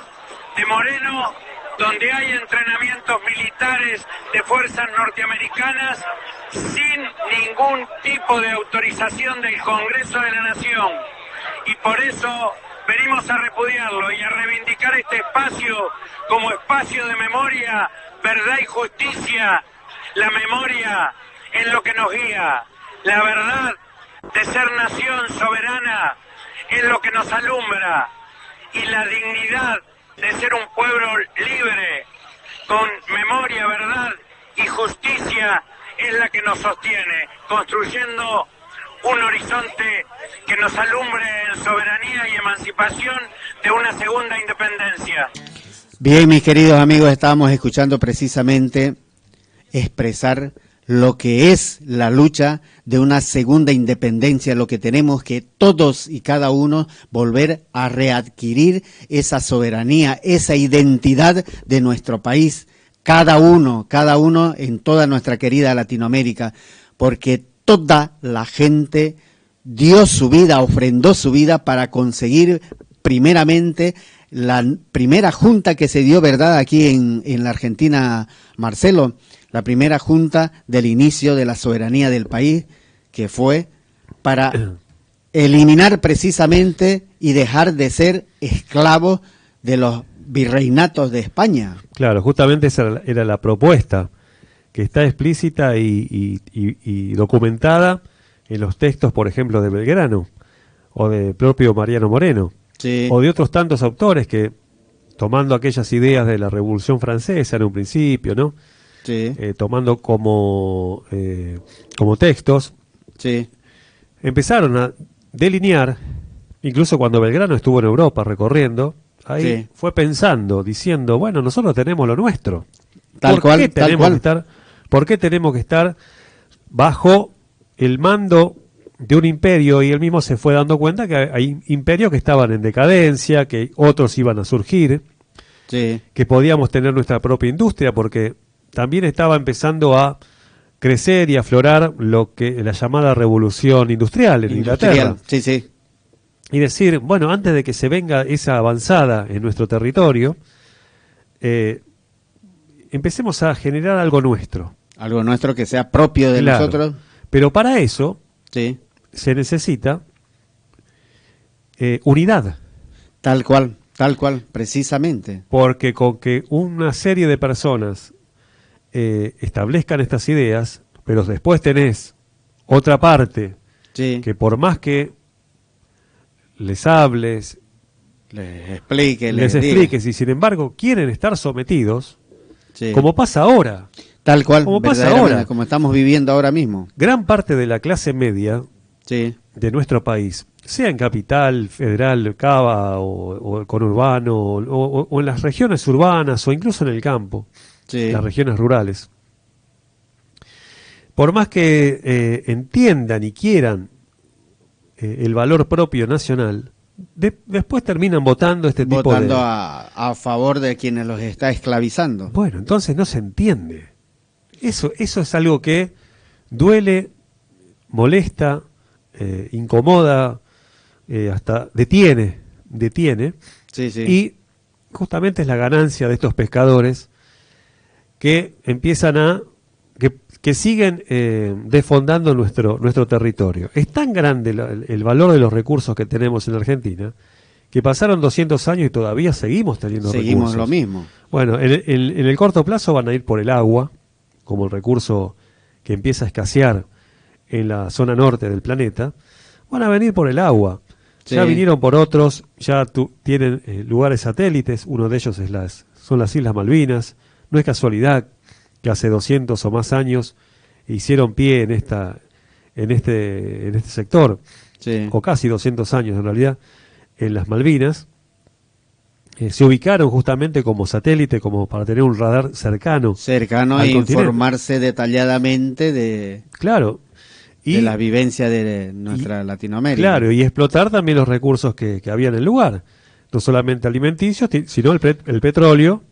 de Moreno, donde hay entrenamientos militares de fuerzas norteamericanas sin ningún tipo de autorización del Congreso de la Nación. Y por eso venimos a repudiarlo y a reivindicar este espacio como espacio de memoria, verdad y justicia. La memoria es lo que nos guía, la verdad de ser nación soberana es lo que nos alumbra, y la dignidad de ser un pueblo libre, con memoria, verdad y justicia es la que nos sostiene, construyendo un horizonte que nos alumbre en soberanía y emancipación de una segunda independencia. Bien, mis queridos amigos, estábamos escuchando precisamente expresar lo que es la lucha de una segunda independencia, lo que tenemos que todos y cada uno volver a readquirir esa soberanía, esa identidad de nuestro país, cada uno en toda nuestra querida Latinoamérica, porque toda la gente dio su vida, ofrendó su vida para conseguir primeramente la primera junta que se dio, ¿verdad?, aquí en la Argentina, Marcelo, la primera junta del inicio de la soberanía del país, que fue para eliminar precisamente y dejar de ser esclavos de los virreinatos de España. Claro, justamente esa era la propuesta, que está explícita y documentada en los textos, por ejemplo, de Belgrano, o de propio Mariano Moreno, Sí. o de otros tantos autores que, tomando aquellas ideas de la Revolución Francesa en un principio, ¿no? Sí, Tomando como textos, sí, empezaron a delinear, incluso cuando Belgrano estuvo en Europa recorriendo, ahí Sí. fue pensando, diciendo, bueno, nosotros tenemos lo nuestro. tal cual, tal cual. ¿Por qué tenemos que estar bajo el mando de un imperio? Y él mismo se fue dando cuenta que hay imperios que estaban en decadencia, que otros iban a surgir, Sí, que podíamos tener nuestra propia industria, porque también estaba empezando a crecer y aflorar lo que la llamada revolución industrial en Inglaterra. Sí, sí, Y decir, bueno, antes de que se venga esa avanzada en nuestro territorio, empecemos a generar algo nuestro. algo nuestro que sea propio de Claro. nosotros. Pero para eso Sí, se necesita unidad, tal cual, precisamente. porque con que una serie de personas establezcan estas ideas, pero después tenés otra parte Sí, que por más que les hables, les explique, les diga. expliques y sin embargo quieren estar sometidos, Sí. como pasa ahora. Tal cual, como pasa verdaderamente, ahora. como estamos viviendo ahora mismo. Gran parte de la clase media Sí, de nuestro país, sea en capital, federal, Cava o conurbano, o en las regiones urbanas o incluso en el campo, sí, las regiones rurales, por más que entiendan y quieran el valor propio nacional, después terminan votando este tipo votando de... a favor de quienes los está esclavizando. Bueno, entonces no se entiende. Eso es algo que duele, molesta, incomoda, hasta detiene. Sí, sí. Y justamente es la ganancia de estos pescadores que empiezan que siguen desfondando nuestro territorio. Es tan grande el valor de los recursos que tenemos en Argentina que pasaron 200 años y todavía seguimos teniendo Seguimos recursos. lo mismo. Bueno, en el corto plazo van a ir por el agua, como el recurso que empieza a escasear en la zona norte del planeta. Van a venir por el agua. Sí. Ya vinieron por otros, ya tienen lugares satélites, uno de ellos son las Islas Malvinas. No es casualidad que hace 200 o más años hicieron pie en este sector, Sí. o casi 200 años en realidad, en las Malvinas. Se ubicaron justamente como satélite, como para tener un radar cercano. Cercano al e continente. informarse detalladamente de Claro. la vivencia de nuestra Latinoamérica. Claro, y explotar también los recursos que había en el lugar. No solamente alimenticios, sino el petróleo,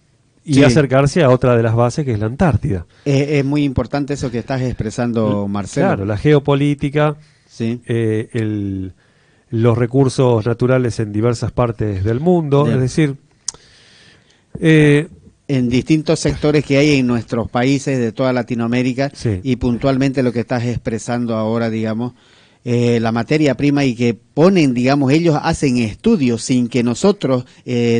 y Sí. acercarse a otra de las bases, que es la Antártida. Es muy importante eso que estás expresando, Marcelo. Claro, la geopolítica, Sí. los recursos naturales en diversas partes del mundo, Bien. es decir, En distintos sectores que hay en nuestros países de toda Latinoamérica, Sí. y puntualmente lo que estás expresando ahora, digamos, la materia prima, y que ponen, digamos, ellos hacen estudios sin que nosotros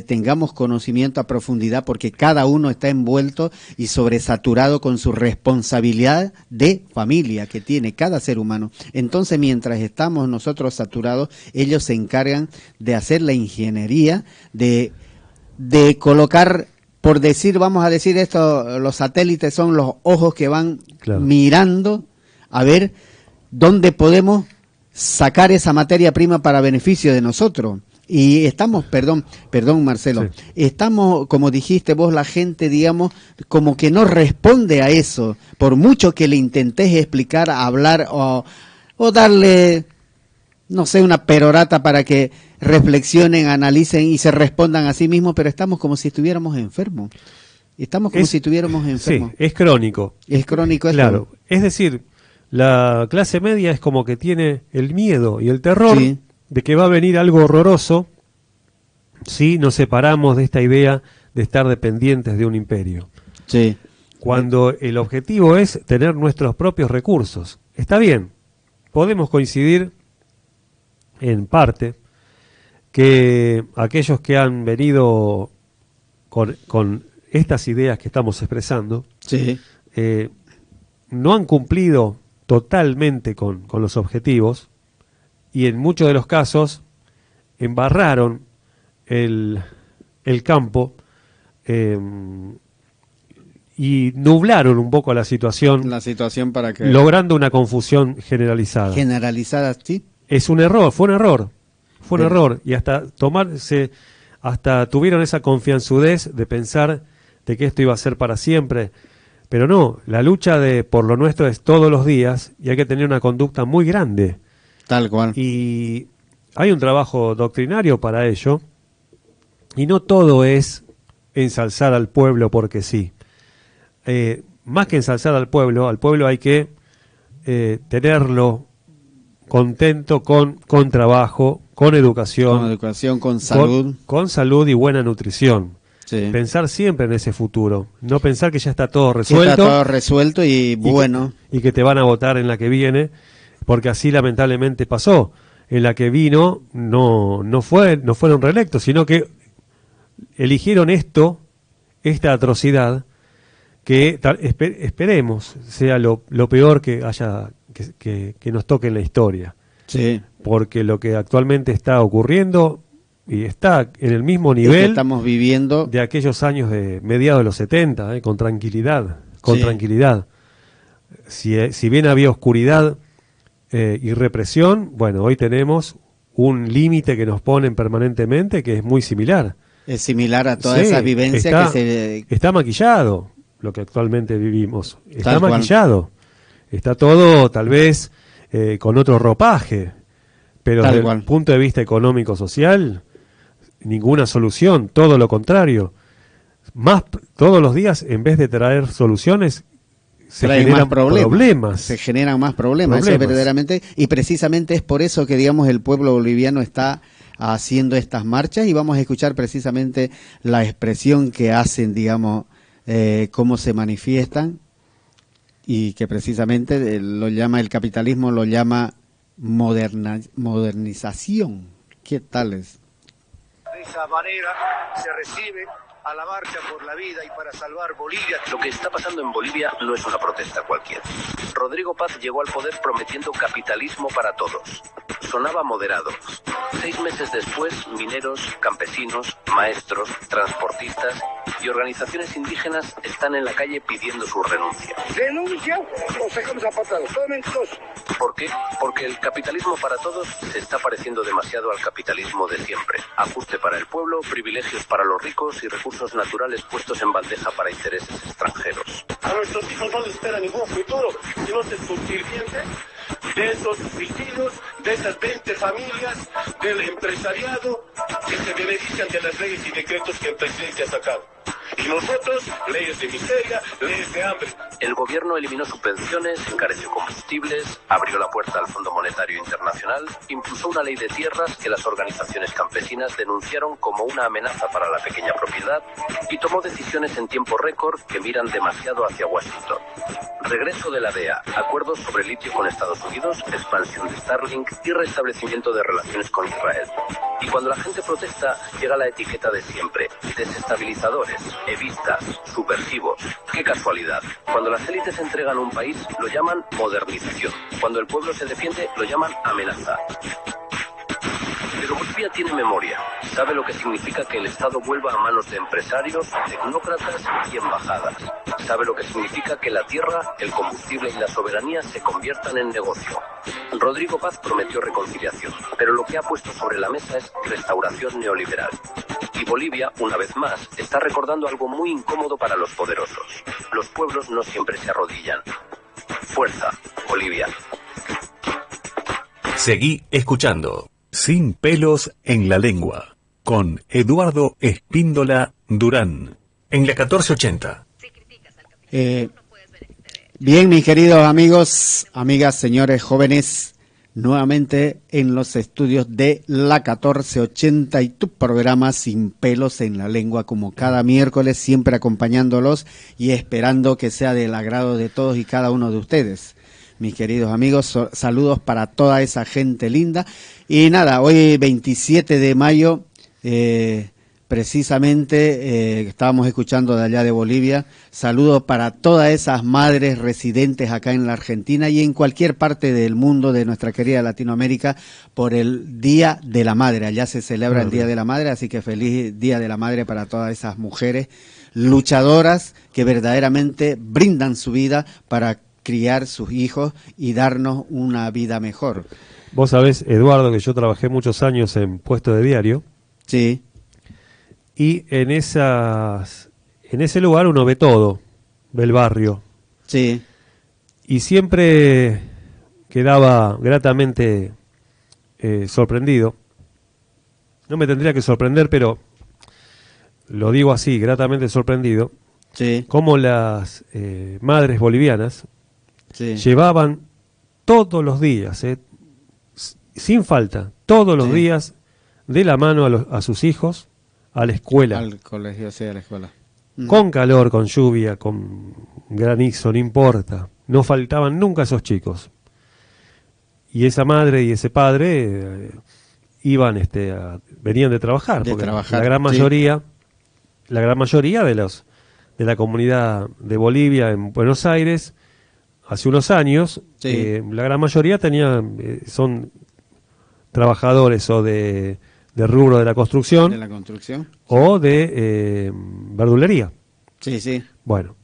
tengamos conocimiento a profundidad, porque cada uno está envuelto y sobresaturado con su responsabilidad de familia que tiene cada ser humano. Entonces, mientras estamos nosotros saturados, ellos se encargan de hacer la ingeniería, de colocar, por decir, vamos a decir esto, los satélites son los ojos que van Claro. mirando a ver dónde podemos sacar esa materia prima para beneficio de nosotros. Y estamos, perdón Marcelo, Sí. estamos, como dijiste vos, la gente, digamos, como que no responde a eso, por mucho que le intentes explicar, hablar o darle, no sé, una perorata para que reflexionen, analicen y se respondan a sí mismos, pero estamos como si estuviéramos enfermos. Estamos como si estuviéramos enfermos. Sí, es crónico. Es crónico esto. Claro, es decir, la clase media es como que tiene el miedo y el terror Sí. de que va a venir algo horroroso si nos separamos de esta idea de estar dependientes de un imperio. Sí. Cuando el objetivo es tener nuestros propios recursos. Está bien, podemos coincidir en parte que aquellos que han venido con estas ideas que estamos expresando Sí. no han cumplido totalmente con los objetivos y en muchos de los casos embarraron el campo y nublaron un poco la situación, La situación para que logrando una confusión generalizada. generalizada, sí. Es un error, fue un error, fue un Bien. error y hasta tuvieron esa confianzudez de pensar de que esto iba a ser para siempre, pero no, la lucha por lo nuestro es todos los días y hay que tener una conducta muy grande Tal cual. y hay un trabajo doctrinario para ello y no todo es ensalzar al pueblo porque sí. Más que ensalzar al pueblo hay que tenerlo contento con trabajo, con educación, Con educación, con salud. con salud y buena nutrición. Sí. Pensar siempre en ese futuro, no pensar que ya está todo Sí, resuelto, está todo resuelto y bueno. y que te van a votar en la que viene, porque así lamentablemente pasó. En la que vino no fueron reelectos, sino que eligieron esta atrocidad que esperemos sea lo peor que haya que nos toque en la historia, Sí. porque lo que actualmente está ocurriendo y está en el mismo Es que nivel estamos viviendo. de aquellos años de mediados de los 70, con tranquilidad, Sí. tranquilidad. Si bien había oscuridad y represión, bueno, hoy tenemos un límite que nos ponen permanentemente que es muy similar. Es similar a todas Sí, esas vivencias está, que se. está maquillado lo que actualmente vivimos. Está Tal cual. maquillado. Está todo tal vez con otro ropaje, pero Tal desde cual. el punto de vista económico-social, ninguna solución, todo lo contrario. Más todos los días, en vez de traer soluciones, se trae generan más problemas. problemas. Se generan más problemas. Eso es verdaderamente. Y precisamente es por eso que, digamos, el pueblo boliviano está haciendo estas marchas y vamos a escuchar precisamente la expresión que hacen, digamos, cómo se manifiestan y que precisamente lo llama el capitalismo, lo llama modernización. ¿Qué tal es? De esa manera se recibe a la marcha por la vida y para salvar Bolivia. Lo que está pasando en Bolivia no es una protesta cualquiera. Rodrigo Paz llegó al poder prometiendo capitalismo para todos. Sonaba moderado. 6 meses después, mineros, campesinos, maestros, transportistas y organizaciones indígenas están en la calle pidiendo su renuncia. Denuncia o sacamos apartados, solamente dos. ¿Por qué? Porque el capitalismo para todos se está pareciendo demasiado al capitalismo de siempre. Ajuste para el pueblo, privilegios para los ricos y recursos naturales puestos en bandeja para intereses extranjeros. A nuestros hijos no les espera ningún futuro, sino ser subsirvientes de esos vecinos, de esas 20 familias, del empresariado que se benefician de las leyes y decretos que el presidente ha sacado. Y nosotros, leyes de miseria, leyes de hambre. El gobierno eliminó subvenciones, encareció combustibles, abrió la puerta al Fondo Monetario Internacional, impulsó una ley de tierras que las organizaciones campesinas denunciaron como una amenaza para la pequeña propiedad y tomó decisiones en tiempo récord que miran demasiado hacia Washington. Regreso de la DEA, acuerdos sobre litio con Estados Unidos, expansión de Starlink y restablecimiento de relaciones con Israel. Y cuando la gente protesta, llega la etiqueta de siempre: desestabilizadores, evistas, subversivos. ¡Qué casualidad! Cuando las élites entregan un país, lo llaman modernización. Cuando el pueblo se defiende, lo llaman amenaza. Pero Bolivia tiene memoria. Sabe lo que significa que el Estado vuelva a manos de empresarios, tecnócratas y embajadas. Sabe lo que significa que la tierra, el combustible y la soberanía se conviertan en negocio. Rodrigo Paz prometió reconciliación, pero lo que ha puesto sobre la mesa es restauración neoliberal. Y Bolivia, una vez más, está recordando algo muy incómodo para los poderosos. Los pueblos no siempre se arrodillan. Fuerza, Bolivia. Seguí escuchando Sin pelos en la lengua con Eduardo Espíndola Durán en la 1480. Bien, mis queridos amigos, amigas, señores, jóvenes, nuevamente en los estudios de la 1480 y tu programa Sin pelos en la lengua, como cada miércoles, siempre acompañándolos y esperando que sea del agrado de todos y cada uno de ustedes. Mis queridos amigos, saludos para toda esa gente linda. Y nada, hoy 27 de mayo, precisamente estábamos escuchando de allá de Bolivia, saludos para todas esas madres residentes acá en la Argentina y en cualquier parte del mundo de nuestra querida Latinoamérica por el Día de la Madre. Allá se celebra el Día de la Madre, así que feliz Día de la Madre para todas esas mujeres luchadoras que verdaderamente brindan su vida para criar sus hijos y darnos una vida mejor. Vos sabés, Eduardo, que yo trabajé muchos años en puesto de diario. Sí. Y en ese lugar uno ve todo, ve el barrio. Sí. Y siempre quedaba gratamente sorprendido. No me tendría que sorprender, pero lo digo así, gratamente sorprendido. Sí. Cómo las madres bolivianas Sí. llevaban todos los días, sin falta, todos los días, de la mano a sus hijos a la escuela. Al colegio, sí, a la escuela. Con calor, con lluvia, con granizo, no importa. No faltaban nunca esos chicos. Y esa madre y ese padre iban, venían de trabajar, porque la gran mayoría de la comunidad de Bolivia en Buenos Aires, hace unos años, la gran mayoría son trabajadores o de rubro de la construcción. De la construcción. O de verdulería. Sí, sí. Bueno.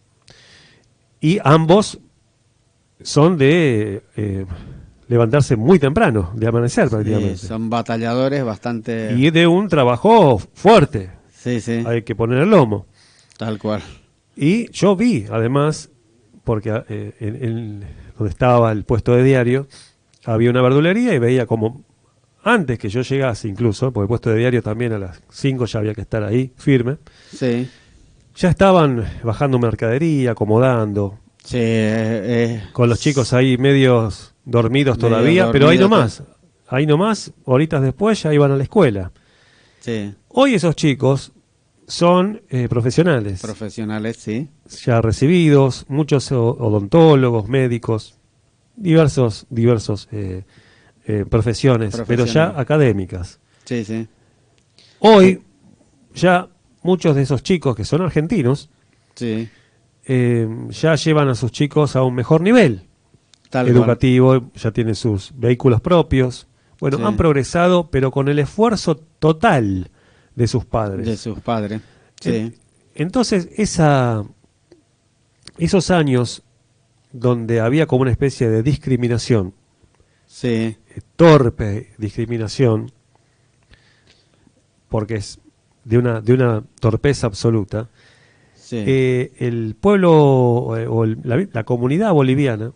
Y ambos son de levantarse muy temprano, de amanecer prácticamente. Sí, son batalladores bastante... Y de un trabajo fuerte. Sí, sí. Hay que poner el lomo. Tal cual. Y yo vi, además, porque donde estaba el puesto de diario, había una verdulería y veía como, antes que yo llegase incluso, porque el puesto de diario también a las 5 ya había que estar ahí, firme, sí, ya estaban bajando mercadería, acomodando, sí, con los chicos ahí medios dormidos todavía, pero ahí nomás, horitas después ya iban a la escuela. Sí. Hoy esos chicos son profesionales. Profesionales, sí. Ya recibidos, muchos odontólogos, médicos, diversos profesiones, pero ya académicas. Sí, sí. Hoy ya muchos de esos chicos que son argentinos, sí, ya llevan a sus chicos a un mejor nivel educativo, ya tienen sus vehículos propios. Bueno, sí, han progresado, pero con el esfuerzo total de sus padres. De sus padres, sí. Entonces, esos años donde había como una especie de discriminación, sí, torpe discriminación, porque es de una torpeza absoluta, sí, el pueblo la comunidad boliviana,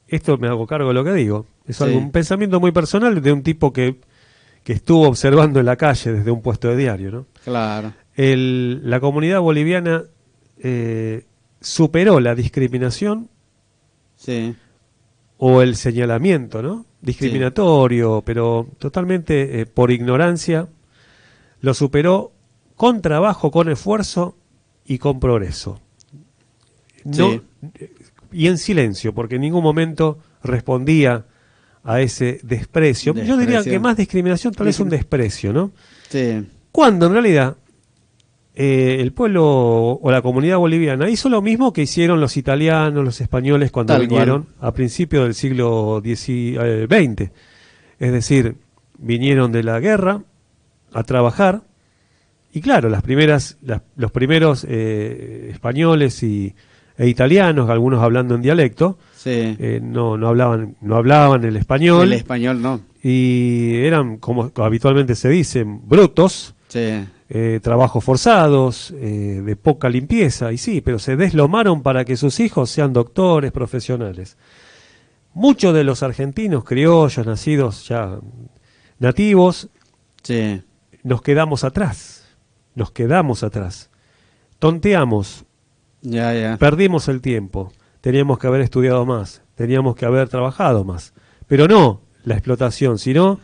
esto me hago cargo de lo que digo, es un pensamiento muy personal de un tipo que estuvo observando en la calle desde un puesto de diario, ¿no? Claro. La comunidad boliviana superó la discriminación, sí, o el señalamiento, ¿no? Discriminatorio, pero totalmente por ignorancia, lo superó con trabajo, con esfuerzo y con progreso. No, y en silencio, porque en ningún momento respondía a ese desprecio. Yo diría que más discriminación tal vez un desprecio, ¿no? Sí. Cuando en realidad el pueblo o la comunidad boliviana hizo lo mismo que hicieron los italianos, los españoles cuando vinieron a principios del siglo XX. Es decir, vinieron de la guerra a trabajar, y claro, los primeros españoles e italianos, algunos hablando en dialecto, Sí. no hablaban el español. El español no. Y eran, como habitualmente se dice, brutos, Sí. trabajos forzados, de poca limpieza, y sí, pero se deslomaron para que sus hijos sean doctores, profesionales. Muchos de los argentinos criollos, nacidos ya nativos, Sí. nos quedamos atrás, tonteamos, Ya. perdimos el tiempo, teníamos que haber estudiado más, teníamos que haber trabajado más, pero no la explotación, sino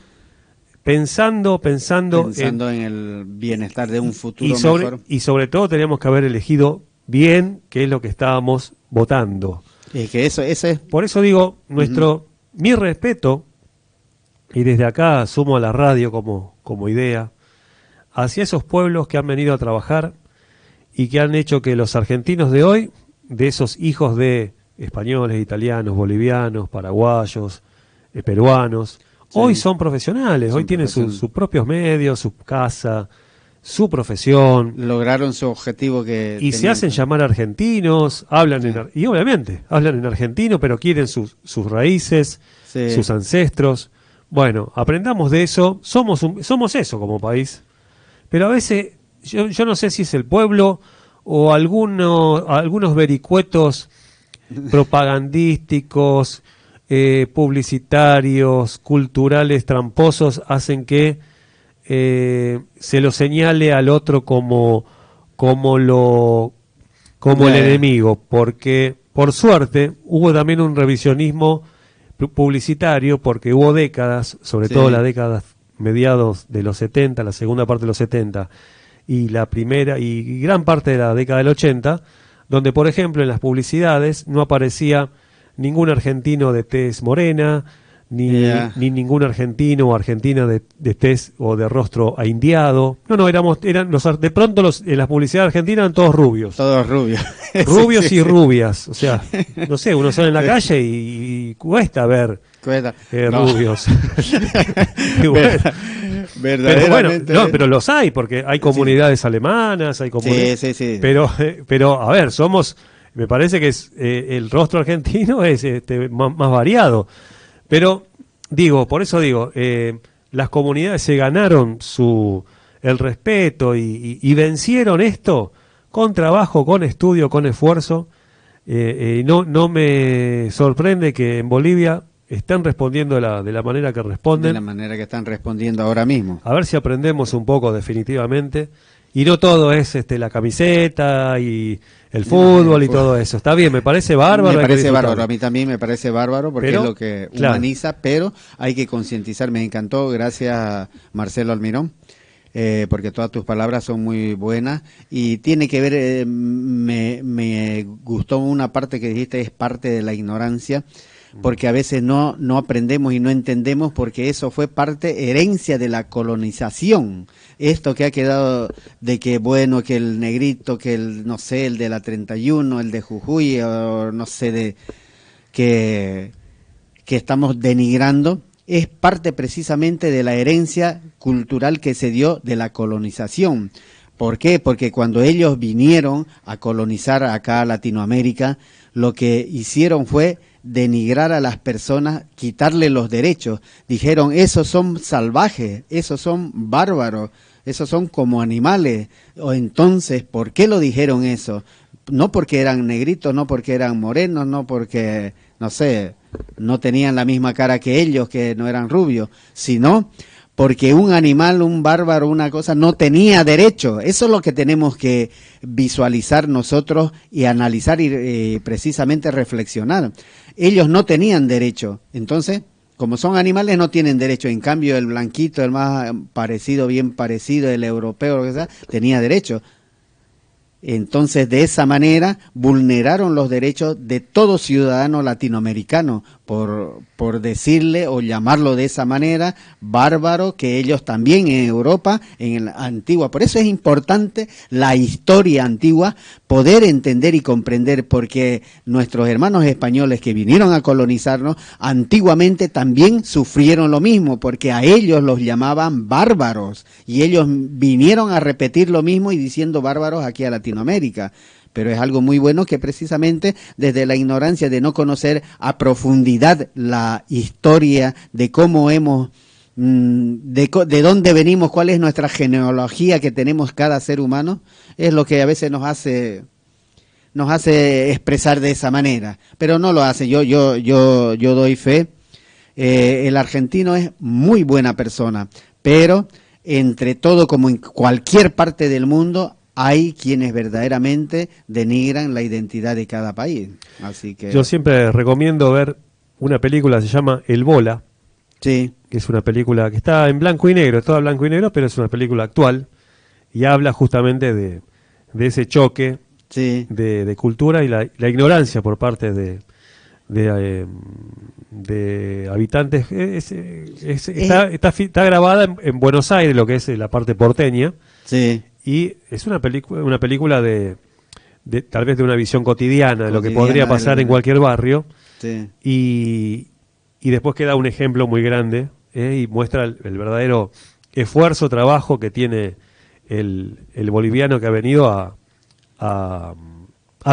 pensando en el bienestar de un futuro mejor. y sobre todo teníamos que haber elegido bien qué es lo que estábamos votando. Es que eso es... Por eso digo, mi respeto, y desde acá sumo a la radio como idea, hacia esos pueblos que han venido a trabajar y que han hecho que los argentinos de hoy, de esos hijos de españoles, italianos, bolivianos, paraguayos, peruanos, hoy son profesionales, hoy tienen sus propios medios, su casa, su profesión. Lograron su objetivo que y se hacen llamar argentinos, y obviamente hablan en argentino, pero quieren sus raíces, sus ancestros. Bueno, aprendamos de eso, somos eso como país. Pero a veces, yo no sé si es el pueblo o algunos vericuetos propagandísticos, publicitarios, culturales, tramposos, hacen que se lo señale al otro como el enemigo, porque por suerte hubo también un revisionismo publicitario, porque hubo décadas, sobre todo las décadas mediados de los 70, la segunda parte de los 70 y la primera y gran parte de la década del 80, donde por ejemplo en las publicidades no aparecía ningún argentino de tez morena, ni ningún argentino o argentina de tez o de rostro aindiado. De pronto en las publicidades argentinas eran todos rubios. Todos rubios. Rubios y rubias. O sea, no sé, uno sale en la calle y cuesta ver rubios. Y bueno, verdaderamente. Pero los hay, porque hay comunidades alemanas, hay comunidades. Sí. Pero, a ver, me parece que el rostro argentino es más variado. Pero por eso digo, las comunidades se ganaron el respeto y vencieron esto con trabajo, con estudio, con esfuerzo. No me sorprende que en Bolivia están respondiendo de la manera que responden. De la manera que están respondiendo ahora mismo. A ver si aprendemos un poco definitivamente. Y no todo es la camiseta y el fútbol y todo eso. Está bien, me parece bárbaro. Me parece bárbaro, a mí también me parece bárbaro porque es lo que humaniza, pero hay que concientizar. Me encantó, gracias Marcelo Almirón, porque todas tus palabras son muy buenas y tiene que ver, me gustó una parte que dijiste, es parte de la ignorancia, porque a veces no aprendemos y no entendemos, porque eso fue herencia de la colonización. Esto que ha quedado de que que el negrito, que el de la 31, el de Jujuy, o no sé, que estamos denigrando, es parte precisamente de la herencia cultural que se dio de la colonización. ¿Por qué? Porque cuando ellos vinieron a colonizar acá a Latinoamérica, lo que hicieron fue denigrar a las personas, quitarle los derechos. Dijeron, esos son salvajes, esos son bárbaros, esos son como animales. O entonces, ¿por qué lo dijeron eso? No porque eran negritos, no porque eran morenos, no porque, no tenían la misma cara que ellos, que no eran rubios, sino porque un animal, un bárbaro, una cosa, no tenía derecho. Eso es lo que tenemos que visualizar nosotros y analizar y precisamente reflexionar. Ellos no tenían derecho. Entonces, como son animales, no tienen derecho. En cambio, el blanquito, el más parecido, bien parecido, el europeo, lo que sea, tenía derecho. Entonces, de esa manera, vulneraron los derechos de todo ciudadano latinoamericano por por decirle o llamarlo de esa manera, bárbaro, que ellos también en Europa, en la antigua. Por eso es importante la historia antigua, poder entender y comprender, porque nuestros hermanos españoles que vinieron a colonizarnos, antiguamente también sufrieron lo mismo, porque a ellos los llamaban bárbaros, y ellos vinieron a repetir lo mismo y diciendo bárbaros aquí a Latinoamérica. Pero es algo muy bueno que precisamente desde la ignorancia de no conocer a profundidad la historia de cómo hemos, de dónde venimos, cuál es nuestra genealogía que tenemos cada ser humano, es lo que a veces nos hace expresar de esa manera. Pero no lo hace. Yo doy fe. El argentino es muy buena persona, pero entre todo, como en cualquier parte del mundo, hay quienes verdaderamente denigran la identidad de cada país. Así que yo siempre recomiendo ver una película, se llama El Bola, sí, que es una película que está en blanco y negro, es toda blanco y negro, pero es una película actual y habla justamente de ese choque sí, de cultura y la ignorancia por parte de habitantes. Está grabada en Buenos Aires, lo que es la parte porteña. sí. Y es una película de tal vez de una visión cotidiana de lo que podría pasar en cualquier barrio. Sí. Y después queda un ejemplo muy grande y muestra el verdadero esfuerzo, trabajo que tiene el boliviano que ha venido a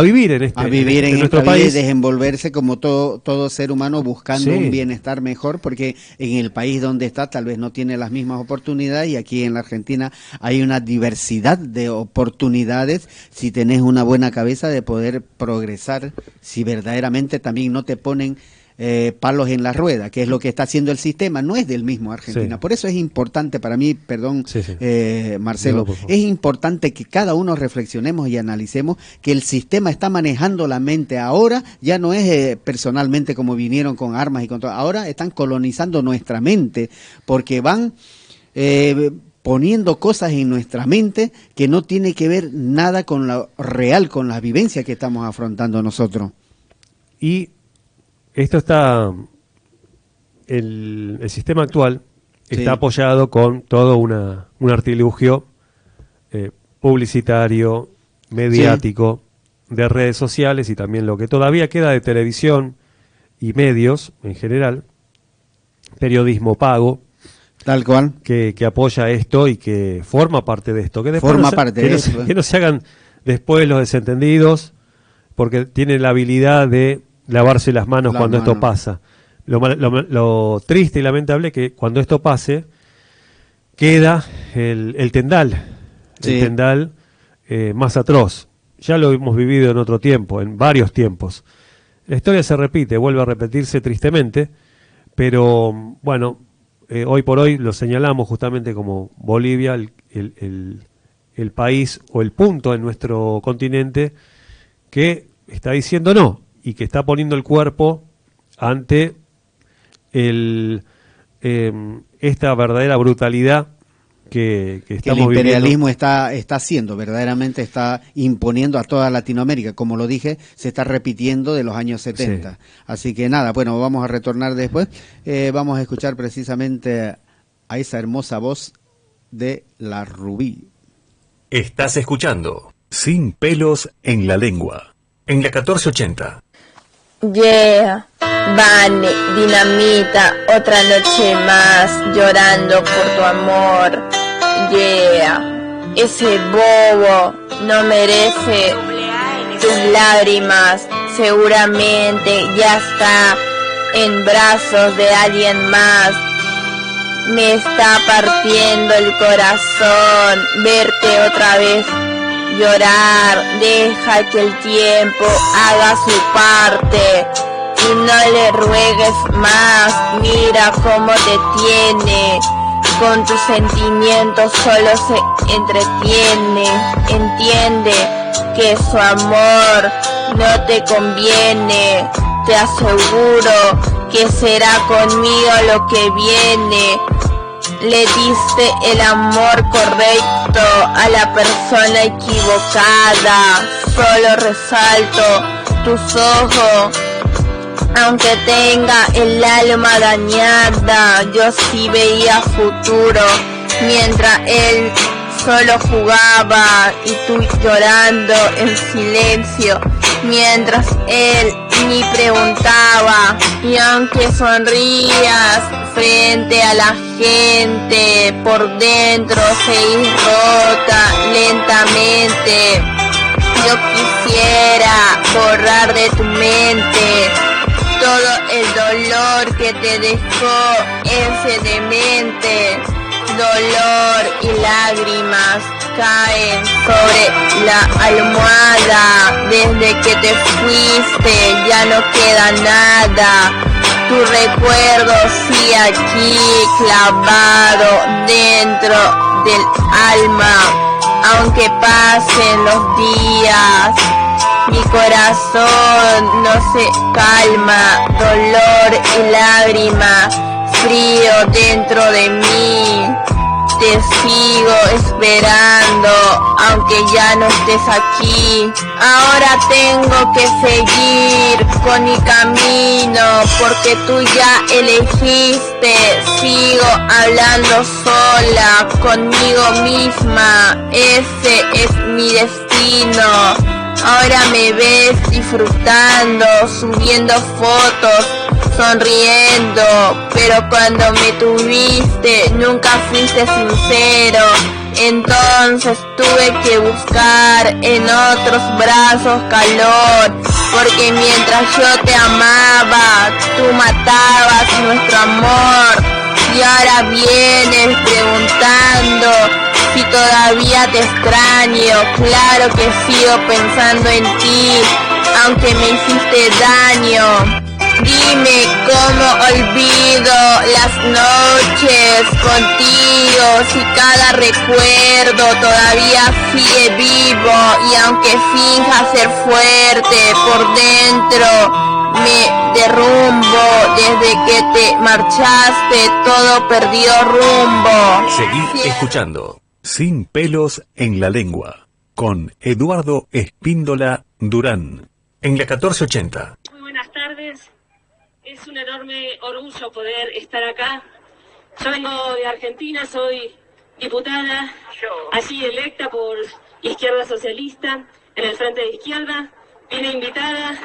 vivir en nuestro país, y desenvolverse como todo ser humano buscando sí, un bienestar mejor, porque en el país donde está tal vez no tiene las mismas oportunidades, y aquí en la Argentina hay una diversidad de oportunidades si tenés una buena cabeza de poder progresar, si verdaderamente también no te ponen palos en la rueda, que es lo que está haciendo el sistema, no es del mismo Argentina. Sí. Por eso es importante para mí, perdón, sí, sí. Marcelo, No, es importante que cada uno reflexionemos y analicemos que el sistema está manejando la mente ahora, ya no es personalmente como vinieron con armas y con todo, ahora están colonizando nuestra mente, porque van poniendo cosas en nuestra mente que no tiene que ver nada con lo real, con la vivencia que estamos afrontando nosotros. Y esto está, el sistema actual está sí, apoyado con todo un artilugio publicitario, mediático, sí, de redes sociales y también lo que todavía queda de televisión y medios en general, periodismo pago, tal cual, que apoya esto y que forma parte de esto, que después que no se hagan después los desentendidos, porque tienen la habilidad de lavarse las manos cuando esto pasa. Lo triste y lamentable es que cuando esto pase queda el tendal, sí, el tendal más atroz. Ya lo hemos vivido en otro tiempo, en varios tiempos. La historia se repite, vuelve a repetirse tristemente, pero bueno, hoy por hoy lo señalamos justamente como Bolivia, el país o el punto en nuestro continente que está diciendo no, y que está poniendo el cuerpo ante esta verdadera brutalidad que estamos el imperialismo viviendo. está haciendo, verdaderamente está imponiendo a toda Latinoamérica. Como lo dije, se está repitiendo de los años 70. Sí. Así que nada, bueno, vamos a retornar después. Vamos a escuchar precisamente a esa hermosa voz de la Rubí. Estás escuchando Sin Pelos en la Lengua, en la 1480. Yeah, Vane, Dinamita, otra noche más llorando por tu amor. Yeah, ese bobo no merece tus lágrimas, seguramente ya está en brazos de alguien más. Me está partiendo el corazón verte otra vez llorar. Deja que el tiempo haga su parte y no le ruegues más. Mira cómo te tiene, con tus sentimientos solo se entretiene. Entiende que su amor no te conviene. Te aseguro que será conmigo lo que viene. Le diste el amor correcto a la persona equivocada. Solo resalto tus ojos Aunque tenga el alma dañada, yo sí veía futuro, mientras él solo jugaba y tú llorando en silencio, mientras él ni preguntaba. Y aunque sonrías frente a la gente, por dentro seguís rota lentamente. Yo quisiera borrar de tu mente todo el dolor que te dejó ese demente. Dolor y lágrimas caen sobre la almohada. Desde que te fuiste ya no queda nada. Tu recuerdo sigue aquí clavado dentro del alma. Aunque pasen los días, mi corazón no se calma. Dolor y lágrimas, frío dentro de mí. Te sigo esperando, aunque ya no estés aquí. Ahora tengo que seguir con mi camino, porque tú ya elegiste. Sigo hablando sola, conmigo misma. Ese es mi destino. Ahora me ves disfrutando, subiendo fotos, sonriendo, pero cuando me tuviste nunca fuiste sincero. Entonces tuve que buscar en otros brazos calor, porque mientras yo te amaba, tú matabas nuestro amor. Y ahora vienes preguntando si todavía te extraño. Claro que sigo pensando en ti, aunque me hiciste daño. Dime cómo olvido las noches contigo, si cada recuerdo todavía sigue vivo. Y aunque finja ser fuerte, por dentro me derrumbo. Desde que te marchaste todo perdió rumbo. Seguí escuchando Sin pelos en la lengua con Eduardo Espíndola Durán en la 1480. Muy buenas tardes. Es un enorme orgullo poder estar acá. Yo vengo de Argentina, soy diputada, allí electa por Izquierda Socialista, en el Frente de Izquierda. Vine invitada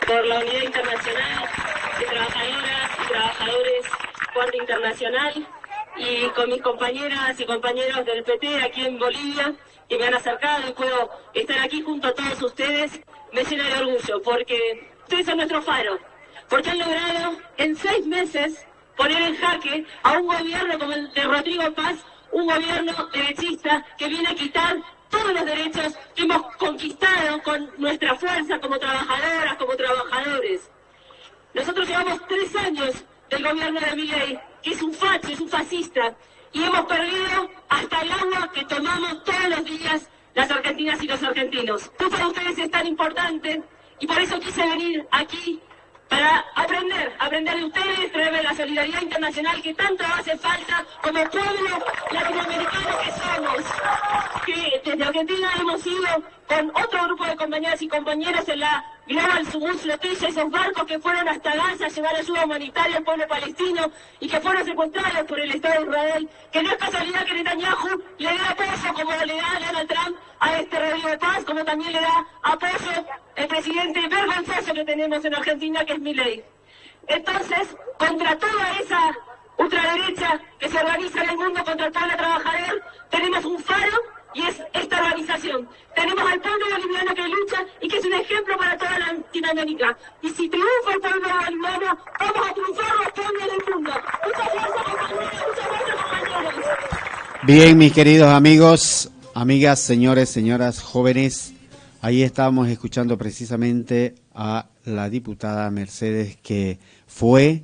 por la Unidad Internacional de Trabajadoras y Trabajadores Cuarta Internacional y con mis compañeras y compañeros del PT aquí en Bolivia, que me han acercado y puedo estar aquí junto a todos ustedes. Me llena de orgullo porque ustedes son nuestro faro. Porque han logrado en 6 meses poner en jaque a un gobierno como el de Rodrigo Paz, un gobierno derechista que viene a quitar todos los derechos que hemos conquistado con nuestra fuerza como trabajadoras, como trabajadores. Nosotros llevamos 3 años del gobierno de Milei, que es un facho, es un fascista, y hemos perdido hasta el agua que tomamos todos los días las argentinas y los argentinos. Esto para ustedes es tan importante y por eso quise venir aquí para aprender de ustedes, traerles la solidaridad internacional que tanto hace falta como pueblo latinoamericano que somos. Que desde Argentina hemos ido con otro grupo de compañeras y compañeros en la Global Subus Flotilla, esos barcos que fueron hasta Gaza a llevar ayuda humanitaria al pueblo palestino y que fueron secuestrados por el Estado de Israel. Que no es casualidad que Netanyahu le dé apoyo como le da Donald Trump a este Rodrigo de Paz, como también le da apoyo el presidente vergonzoso que tenemos en Argentina, que es Milei. Entonces, contra toda esa ultraderecha que se organiza en el mundo contra el pueblo trabajador, tenemos un faro y es esta organización. Tenemos al pueblo boliviano que lucha y que es un ejemplo para toda Latinoamérica. Y si triunfa el pueblo boliviano, vamos a triunfar los pueblos del mundo. Muchas gracias, compañeros. Muchas gracias, compañeros. Bien, mis queridos amigos, amigas, señores, señoras, jóvenes, ahí estábamos escuchando precisamente a la diputada Mercedes, que fue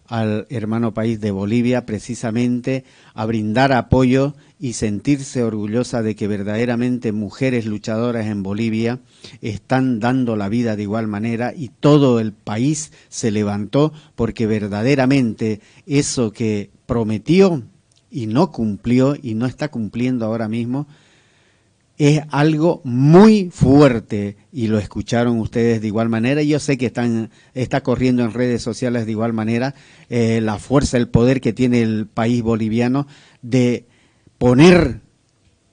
al hermano país de Bolivia precisamente a brindar apoyo y sentirse orgullosa de que verdaderamente mujeres luchadoras en Bolivia están dando la vida de igual manera, y todo el país se levantó porque verdaderamente eso que prometió y no cumplió y no está cumpliendo ahora mismo, es algo muy fuerte y lo escucharon ustedes de igual manera. Yo sé que está corriendo en redes sociales de igual manera la fuerza, el poder que tiene el país boliviano de poner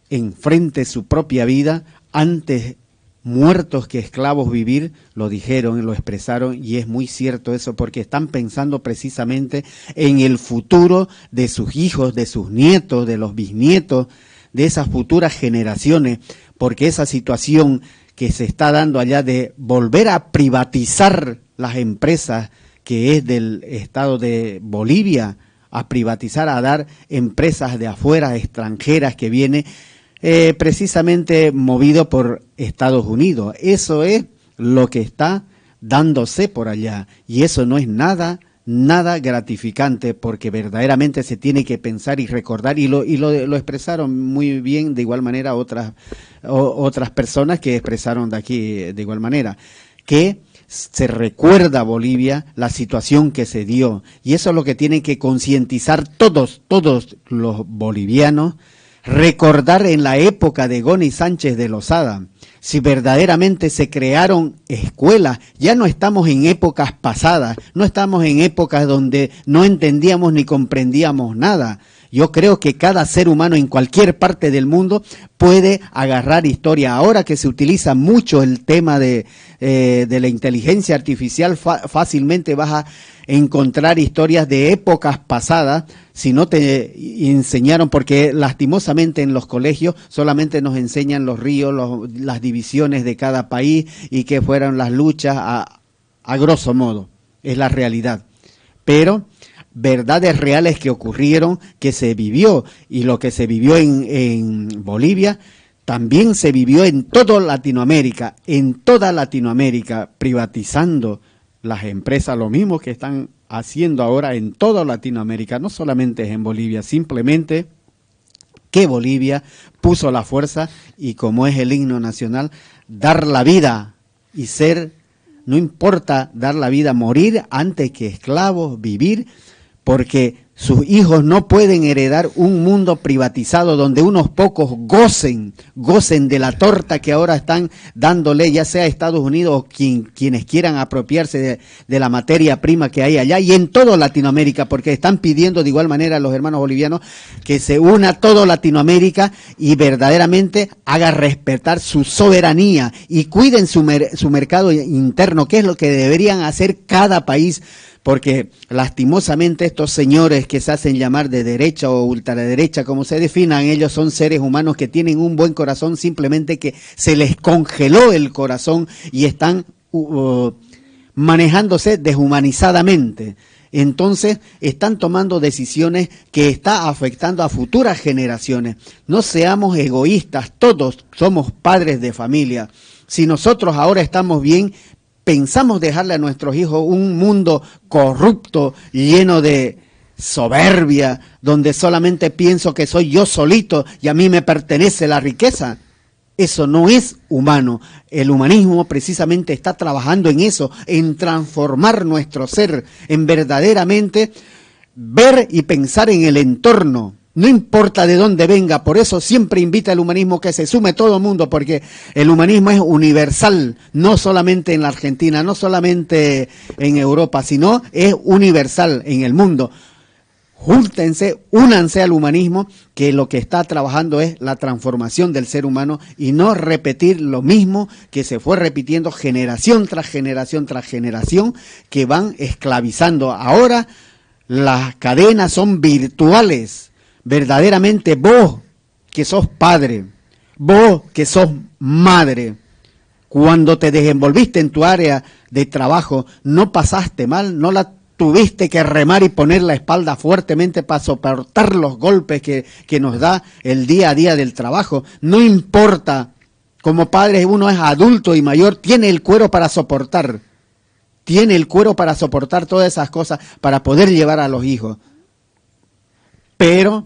enfrente su propia vida antes muertos que esclavos vivir. Lo dijeron, lo expresaron, y es muy cierto eso, porque están pensando precisamente en el futuro de sus hijos, de sus nietos, de los bisnietos, de esas futuras generaciones, porque esa situación que se está dando allá de volver a privatizar las empresas que es del Estado de Bolivia, a privatizar, a dar empresas de afuera, extranjeras, que viene precisamente movido por Estados Unidos. Eso es lo que está dándose por allá, y eso no es nada gratificante, porque verdaderamente se tiene que pensar y recordar, y lo expresaron muy bien de igual manera otras personas que expresaron de aquí de igual manera, que se recuerda a Bolivia la situación que se dio, y eso es lo que tienen que concientizar todos los bolivianos, recordar en la época de Goni Sánchez de Lozada. Si verdaderamente se crearon escuelas, ya no estamos en épocas pasadas, no estamos en épocas donde no entendíamos ni comprendíamos nada. Yo creo que cada ser humano en cualquier parte del mundo puede agarrar historia. Ahora que se utiliza mucho el tema de la inteligencia artificial, fácilmente vas a encontrar historias de épocas pasadas, si no te enseñaron, porque lastimosamente en los colegios solamente nos enseñan los ríos, las divisiones de cada país y que fueron las luchas a grosso modo, es la realidad. Pero verdades reales que ocurrieron, que se vivió, y lo que se vivió en Bolivia, también se vivió en toda Latinoamérica, privatizando las empresas, lo mismo que están haciendo ahora en toda Latinoamérica, no solamente en Bolivia, simplemente que Bolivia puso la fuerza, y como es el himno nacional, dar la vida y ser, no importa dar la vida, morir antes que esclavos, vivir, porque sus hijos no pueden heredar un mundo privatizado donde unos pocos gocen de la torta que ahora están dándole, ya sea Estados Unidos o quienes quieran apropiarse de la materia prima que hay allá, y en toda Latinoamérica, porque están pidiendo de igual manera a los hermanos bolivianos que se una toda Latinoamérica y verdaderamente haga respetar su soberanía y cuiden su mercado interno, que es lo que deberían hacer cada país. Porque lastimosamente estos señores que se hacen llamar de derecha o ultraderecha, como se definan, ellos son seres humanos que tienen un buen corazón, simplemente que se les congeló el corazón y están manejándose deshumanizadamente. Entonces están tomando decisiones que están afectando a futuras generaciones. No seamos egoístas, todos somos padres de familia. Si nosotros ahora estamos bien, pensamos dejarle a nuestros hijos un mundo corrupto, lleno de soberbia, donde solamente pienso que soy yo solito y a mí me pertenece la riqueza. Eso no es humano. El humanismo precisamente está trabajando en eso, en transformar nuestro ser, en verdaderamente ver y pensar en el entorno. No importa de dónde venga, por eso siempre invita el humanismo que se sume todo el mundo, porque el humanismo es universal, no solamente en la Argentina, no solamente en Europa, sino es universal en el mundo. Júntense, únanse al humanismo, que lo que está trabajando es la transformación del ser humano y no repetir lo mismo que se fue repitiendo generación tras generación tras generación, que van esclavizando. Ahora las cadenas son virtuales. Verdaderamente vos que sos padre, vos que sos madre, cuando te desenvolviste en tu área de trabajo, no pasaste mal, no la tuviste que remar y poner la espalda fuertemente para soportar los golpes que nos da el día a día del trabajo. No importa, como padre uno es adulto y mayor, tiene el cuero para soportar, todas esas cosas para poder llevar a los hijos. Pero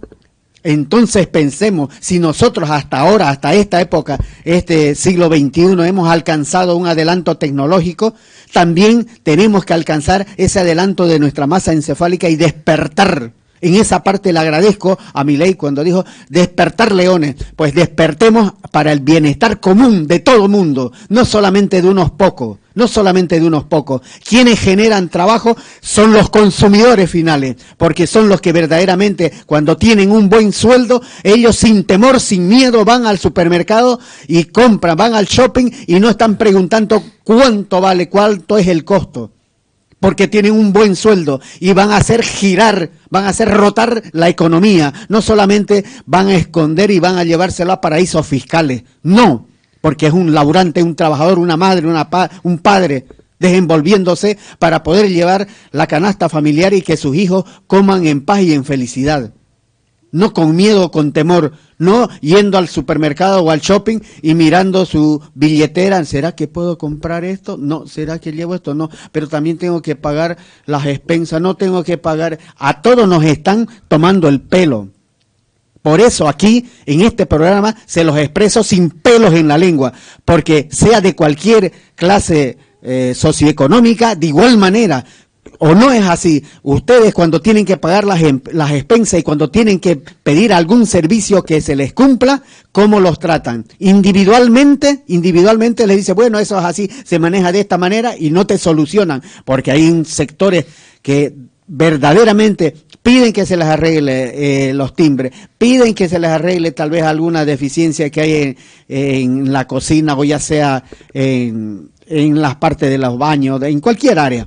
entonces pensemos, si nosotros hasta ahora, hasta esta época, este siglo XXI, hemos alcanzado un adelanto tecnológico, también tenemos que alcanzar ese adelanto de nuestra masa encefálica y despertar En esa parte le agradezco a Milei cuando dijo despertar leones. Pues despertemos para el bienestar común de todo el mundo, no solamente de unos pocos, no solamente de unos pocos. Quienes generan trabajo son los consumidores finales, porque son los que verdaderamente cuando tienen un buen sueldo, ellos sin temor, sin miedo van al supermercado y compran, van al shopping y no están preguntando cuánto vale, cuánto es el costo. Porque tienen un buen sueldo y van a hacer girar, van a hacer rotar la economía. No solamente van a esconder y van a llevárselo a paraísos fiscales. No, porque es un laburante, un trabajador, una madre, un padre desenvolviéndose para poder llevar la canasta familiar y que sus hijos coman en paz y en felicidad. No con miedo o con temor, no yendo al supermercado o al shopping y mirando su billetera, ¿será que puedo comprar esto? No, ¿será que llevo esto? No, pero también tengo que pagar las expensas, no tengo que pagar, a todos nos están tomando el pelo. Por eso aquí, en este programa, se los expreso sin pelos en la lengua, porque sea de cualquier clase socioeconómica, de igual manera. ¿O no es así? Ustedes cuando tienen que pagar las expensas y cuando tienen que pedir algún servicio que se les cumpla, ¿cómo los tratan? Individualmente les dice, bueno, eso es así, se maneja de esta manera y no te solucionan, porque hay sectores que verdaderamente piden que se les arregle los timbres, piden que se les arregle tal vez alguna deficiencia que hay en la cocina o ya sea en las partes de los baños, en cualquier área.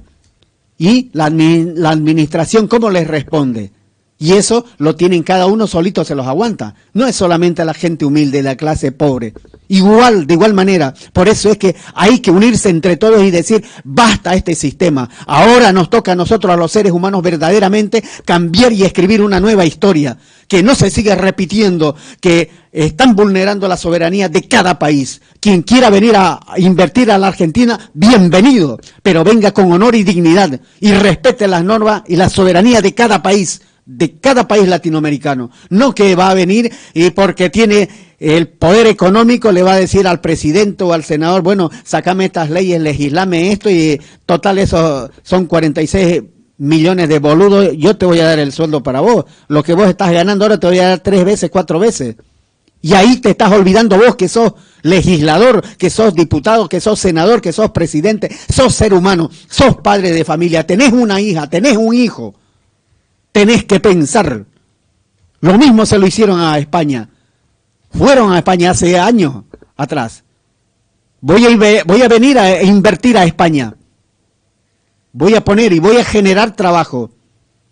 Y la administración, ¿cómo les responde? Y eso lo tienen cada uno solito, se los aguanta. No es solamente la gente humilde de la clase pobre. De igual manera. Por eso es que hay que unirse entre todos y decir, basta este sistema. Ahora nos toca a nosotros, a los seres humanos, verdaderamente cambiar y escribir una nueva historia. Que no se siga repitiendo que están vulnerando la soberanía de cada país. Quien quiera venir a invertir a la Argentina, bienvenido. Pero venga con honor y dignidad y respete las normas y la soberanía de cada país latinoamericano. No que va a venir y porque tiene el poder económico le va a decir al presidente o al senador, bueno, sácame estas leyes, legislame esto y total eso son 46 millones de boludos, yo te voy a dar el sueldo para vos. Lo que vos estás ganando ahora te voy a dar 3 veces, 4 veces. Y ahí te estás olvidando vos que sos legislador, que sos diputado, que sos senador, que sos presidente, sos ser humano, sos padre de familia, tenés una hija, tenés un hijo. Tenés que pensar. Lo mismo se lo hicieron a España. Fueron a España hace años atrás. Voy a venir a invertir a España. Voy a poner y voy a generar trabajo.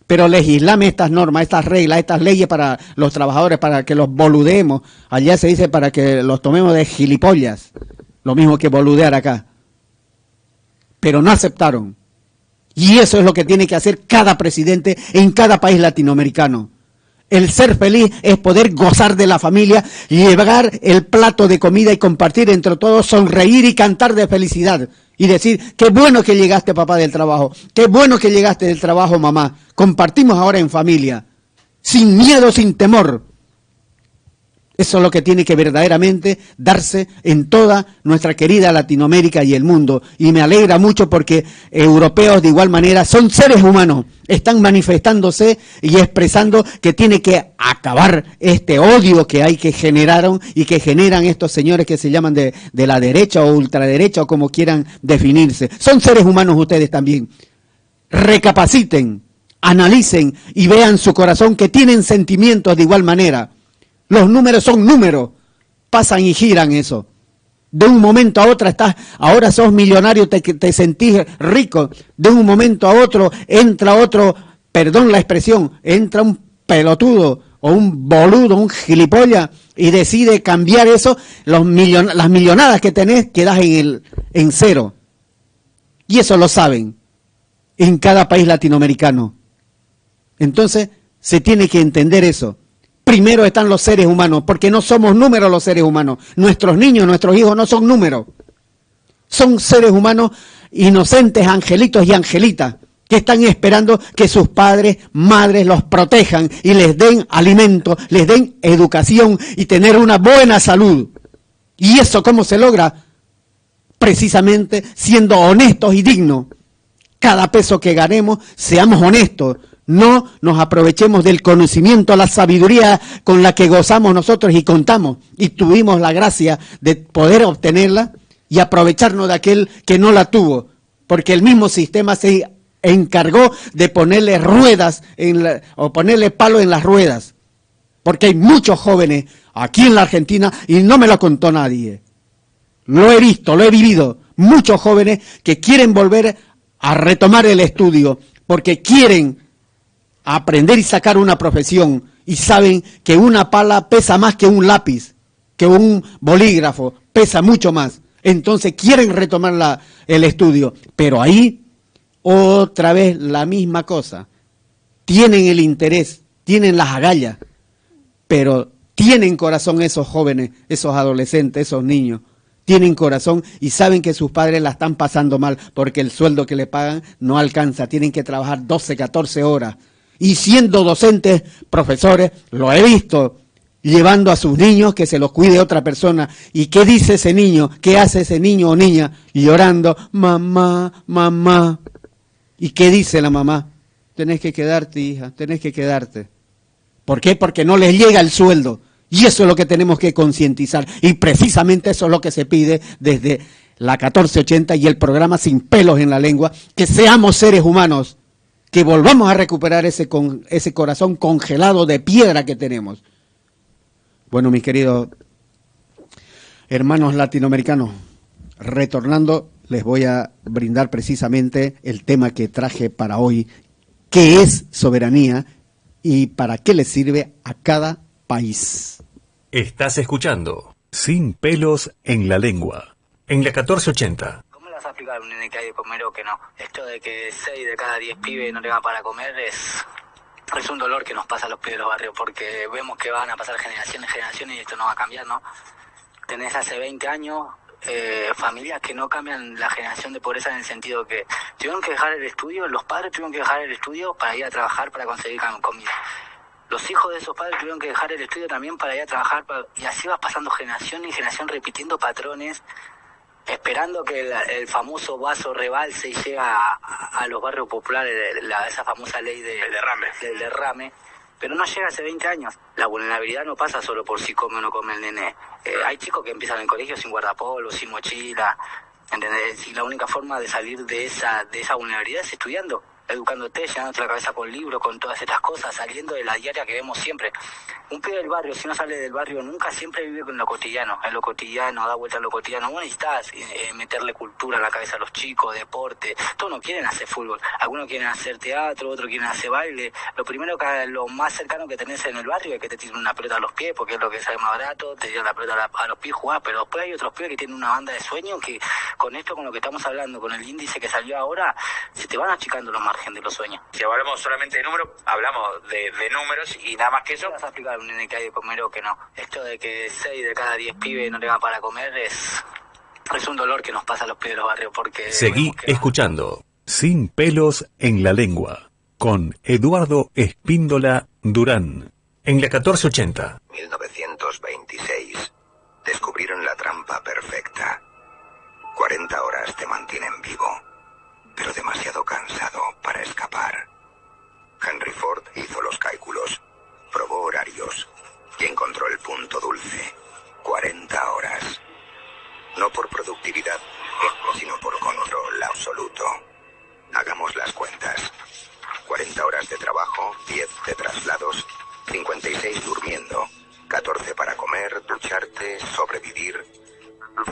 Pero legislame estas normas, estas reglas, estas leyes para los trabajadores, para que los boludemos. Allá se dice para que los tomemos de gilipollas. Lo mismo que boludear acá. Pero no aceptaron. Y eso es lo que tiene que hacer cada presidente en cada país latinoamericano. El ser feliz es poder gozar de la familia, llevar el plato de comida y compartir entre todos, sonreír y cantar de felicidad. Y decir, qué bueno que llegaste papá del trabajo, qué bueno que llegaste del trabajo mamá. Compartimos ahora en familia, sin miedo, sin temor. Eso es lo que tiene que verdaderamente darse en toda nuestra querida Latinoamérica y el mundo. Y me alegra mucho porque europeos de igual manera son seres humanos. Están manifestándose y expresando que tiene que acabar este odio que hay, que generaron y que generan estos señores que se llaman de la derecha o ultraderecha o como quieran definirse. Son seres humanos ustedes también. Recapaciten, analicen y vean su corazón que tienen sentimientos de igual manera. Los números son números, pasan y giran eso. De un momento a otro ahora sos millonario, te sentís rico. De un momento a otro entra otro, perdón la expresión, entra un pelotudo o un boludo, un gilipollas y decide cambiar eso. Las millonadas que tenés quedás en cero. Y eso lo saben en cada país latinoamericano. Entonces se tiene que entender eso. Primero están los seres humanos, porque no somos números los seres humanos. Nuestros niños, nuestros hijos no son números. Son seres humanos inocentes, angelitos y angelitas, que están esperando que sus padres, madres los protejan y les den alimento, les den educación y tener una buena salud. ¿Y eso cómo se logra? Precisamente siendo honestos y dignos. Cada peso que ganemos, seamos honestos. No nos aprovechemos del conocimiento, la sabiduría con la que gozamos nosotros y contamos y tuvimos la gracia de poder obtenerla y aprovecharnos de aquel que no la tuvo, porque el mismo sistema se encargó de ponerle ruedas o ponerle palo en las ruedas, porque hay muchos jóvenes aquí en la Argentina y no me lo contó nadie. Lo he visto, lo he vivido, muchos jóvenes que quieren volver a retomar el estudio porque quieren aprender y sacar una profesión y saben que una pala pesa más que un lápiz, que un bolígrafo, pesa mucho más. Entonces quieren retomar el estudio, pero ahí otra vez la misma cosa. Tienen el interés, tienen las agallas, pero tienen corazón esos jóvenes, esos adolescentes, esos niños. Tienen corazón y saben que sus padres la están pasando mal porque el sueldo que le pagan no alcanza. Tienen que trabajar 12, 14 horas. Y siendo docentes, profesores, lo he visto, llevando a sus niños que se los cuide otra persona. ¿Y qué dice ese niño? ¿Qué hace ese niño o niña? Llorando, mamá, mamá. ¿Y qué dice la mamá? Tenés que quedarte, hija, tenés que quedarte. ¿Por qué? Porque no les llega el sueldo. Y eso es lo que tenemos que concientizar. Y precisamente eso es lo que se pide desde la 1480 y el programa Sin Pelos en la Lengua, que seamos seres humanos, que volvamos a recuperar ese corazón congelado de piedra que tenemos. Bueno, mis queridos hermanos latinoamericanos, retornando, les voy a brindar precisamente el tema que traje para hoy, qué es soberanía y para qué le sirve a cada país. Estás escuchando Sin Pelos en la Lengua, en la 1480. ¿Cómo le vas a explicar a un nene que hay de comer o que no? Esto de que 6 de cada 10 pibes no le van para comer es un dolor que nos pasa a los pibes de los barrios, porque vemos que van a pasar generaciones y esto no va a cambiar, ¿no? Tenés hace 20 años familias que no cambian la generación de pobreza en el sentido que tuvieron que dejar el estudio, los padres tuvieron que dejar el estudio para ir a trabajar para conseguir comida. Los hijos de esos padres tuvieron que dejar el estudio también para ir a trabajar, y así va pasando generación y generación repitiendo patrones, esperando que el famoso vaso rebalse y llegue a los barrios populares, esa famosa ley del derrame, pero no llega hace 20 años. La vulnerabilidad no pasa solo por si come o no come el nene. Hay chicos que empiezan en el colegio sin guardapolvo, sin mochila, ¿entendés? Y la única forma de salir de esa vulnerabilidad es estudiando, educándote, llenándote la cabeza con libros, con todas estas cosas, saliendo de la diaria que vemos siempre. Un pibe del barrio, si no sale del barrio nunca, siempre vive con lo cotidiano, da vuelta a lo cotidiano. Vos necesitas meterle cultura en la cabeza a los chicos, deporte. Todos no quieren hacer fútbol, algunos quieren hacer teatro, otros quieren hacer baile. Lo más cercano que tenés en el barrio es que te tiren una pelota a los pies, porque es lo que sale más barato, te tiran la pelota a los pies, jugás, pero después hay otros pibes que tienen una banda de sueños que con esto, con lo que estamos hablando, con el índice que salió ahora, se te van achicando los márgenes de los sueños. Si hablamos solamente de números, hablamos de números y nada más que eso. ¿Vas a explicar a un nene que hay de comer o que no? Esto de que 6 de cada 10 pibes no le van para comer es un dolor que nos pasa a los pibes de los barrios, porque... Seguí escuchando Sin Pelos en la Lengua con Eduardo Espíndola Durán en la 1480. 1926. Descubrieron la trampa perfecta. 40 horas te mantienen vivo, pero demasiado cansado para escapar. Henry Ford hizo los cálculos, probó horarios y encontró el punto dulce. 40 horas. No por productividad, sino por control absoluto. Hagamos las cuentas. 40 horas de trabajo, 10 de traslados, 56 durmiendo, 14 para comer, ducharte, sobrevivir,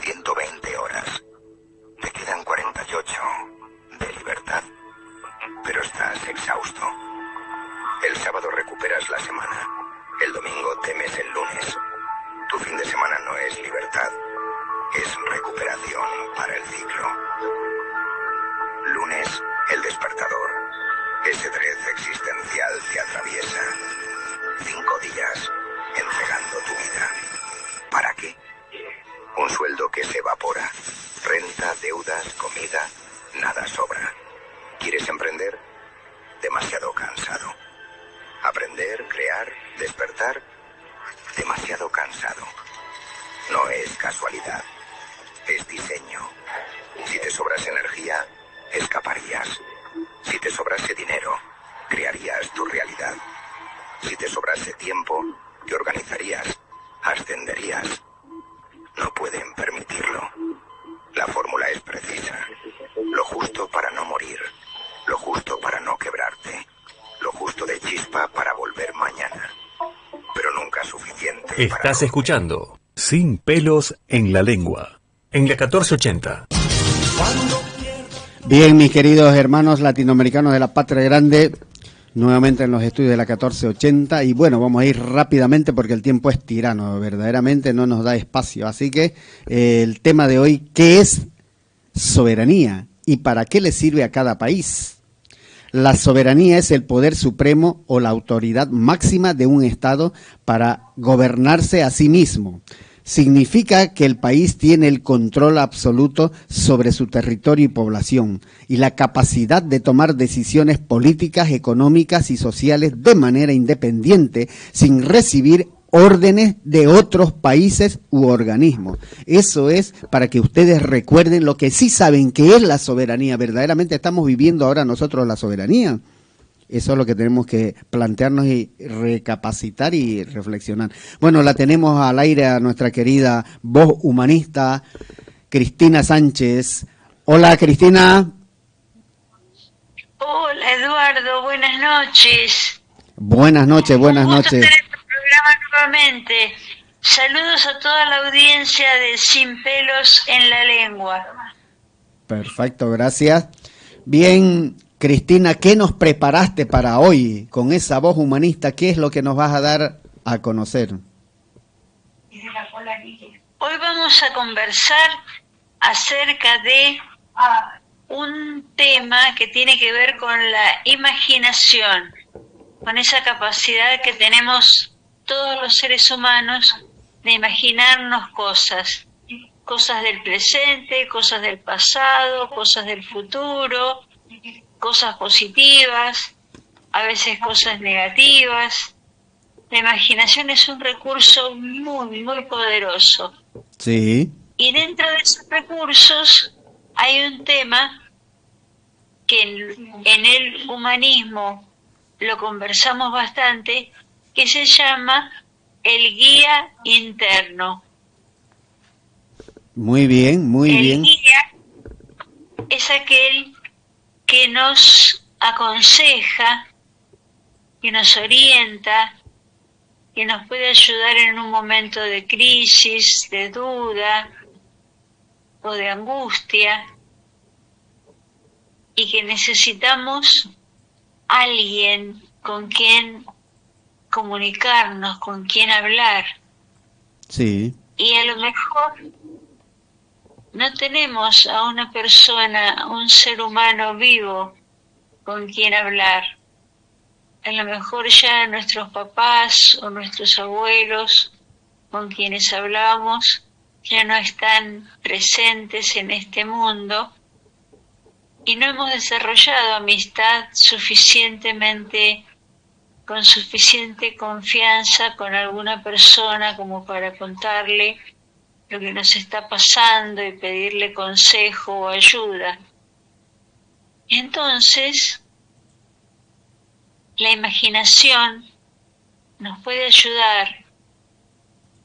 120 horas. Te quedan 48 de libertad, pero estás exhausto. El sábado recuperas la semana, el domingo temes el lunes. Tu fin de semana no es libertad, es recuperación para el ciclo. Lunes, el despertador. Ese tren existencial te atraviesa. 5 días entregando tu vida. ¿Para qué? Un sueldo que se evapora. Renta, deudas, comida, nada sobra. ¿Quieres emprender? Demasiado cansado. Aprender, crear, despertar, demasiado cansado. No es casualidad, es diseño. Si te sobrase energía, escaparías. Si te sobrase dinero, Crearías tu realidad. Si te sobrase tiempo, te organizarías, ascenderías. No pueden permitirlo. La fórmula es precisa. Lo justo para no morir. Lo justo para no quebrarte. Lo justo de chispa para volver mañana. Pero nunca suficiente. Estás escuchando Sin Pelos en la Lengua, en la 1480. Bien, mis queridos hermanos latinoamericanos de la Patria Grande, nuevamente en los estudios de la 1480, y bueno, vamos a ir rápidamente porque el tiempo es tirano, verdaderamente no nos da espacio, así que el tema de hoy, ¿qué es soberanía y para qué le sirve a cada país? La soberanía es el poder supremo o la autoridad máxima de un Estado para gobernarse a sí mismo. Significa que el país tiene el control absoluto sobre su territorio y población y la capacidad de tomar decisiones políticas, económicas y sociales de manera independiente, sin recibir órdenes de otros países u organismos. Eso es para que ustedes recuerden lo que sí saben que es la soberanía. Verdaderamente estamos viviendo ahora nosotros la soberanía. Eso es lo que tenemos que plantearnos y recapacitar y reflexionar. Bueno, la tenemos al aire a nuestra querida voz humanista, Cristina Sánchez. Hola, Cristina. Hola, Eduardo, buenas noches. Buenas noches, buenas noches. Un gusto tener tu programa nuevamente. Saludos a toda la audiencia de Sin Pelos en la Lengua. Perfecto, gracias. Bien, Cristina, ¿qué nos preparaste para hoy con esa voz humanista? ¿Qué es lo que nos vas a dar a conocer? Hoy vamos a conversar acerca de un tema que tiene que ver con la imaginación, con esa capacidad que tenemos todos los seres humanos de imaginarnos cosas del presente, cosas del pasado, cosas del futuro, cosas positivas, a veces cosas negativas. La imaginación es un recurso muy, muy poderoso. Sí. Y dentro de esos recursos hay un tema que en el humanismo lo conversamos bastante, que se llama el guía interno. Muy bien, muy bien. El guía es aquel que nos aconseja, que nos orienta, que nos puede ayudar en un momento de crisis, de duda o de angustia, y que necesitamos alguien con quien comunicarnos, con quien hablar. Sí. Y a lo mejor no tenemos a una persona, a un ser humano vivo con quien hablar. A lo mejor ya nuestros papás o nuestros abuelos con quienes hablábamos ya no están presentes en este mundo y no hemos desarrollado amistad con suficiente confianza con alguna persona como para contarle lo que nos está pasando y pedirle consejo o ayuda. Entonces, la imaginación nos puede ayudar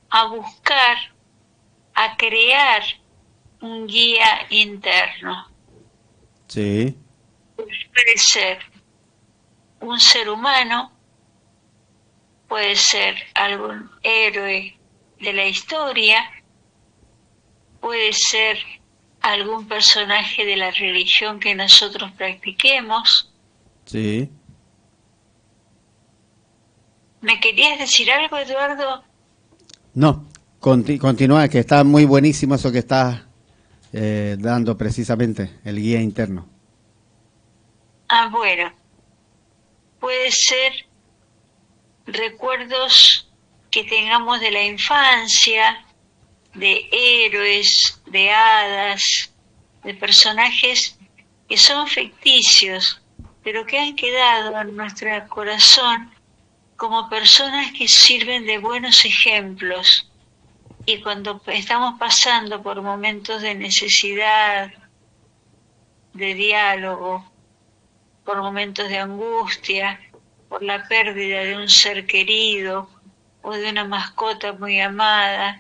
a buscar, a crear un guía interno. Sí. Puede ser un ser humano, puede ser algún héroe de la historia, puede ser algún personaje de la religión que nosotros practiquemos. Sí. ¿Me querías decir algo, Eduardo? No, continúa, que está muy buenísimo eso que estás dando precisamente, el guía interno. Bueno, puede ser recuerdos que tengamos de la infancia, de héroes, de hadas, de personajes que son ficticios, pero que han quedado en nuestro corazón como personas que sirven de buenos ejemplos. Y cuando estamos pasando por momentos de necesidad, de diálogo, por momentos de angustia, por la pérdida de un ser querido o de una mascota muy amada.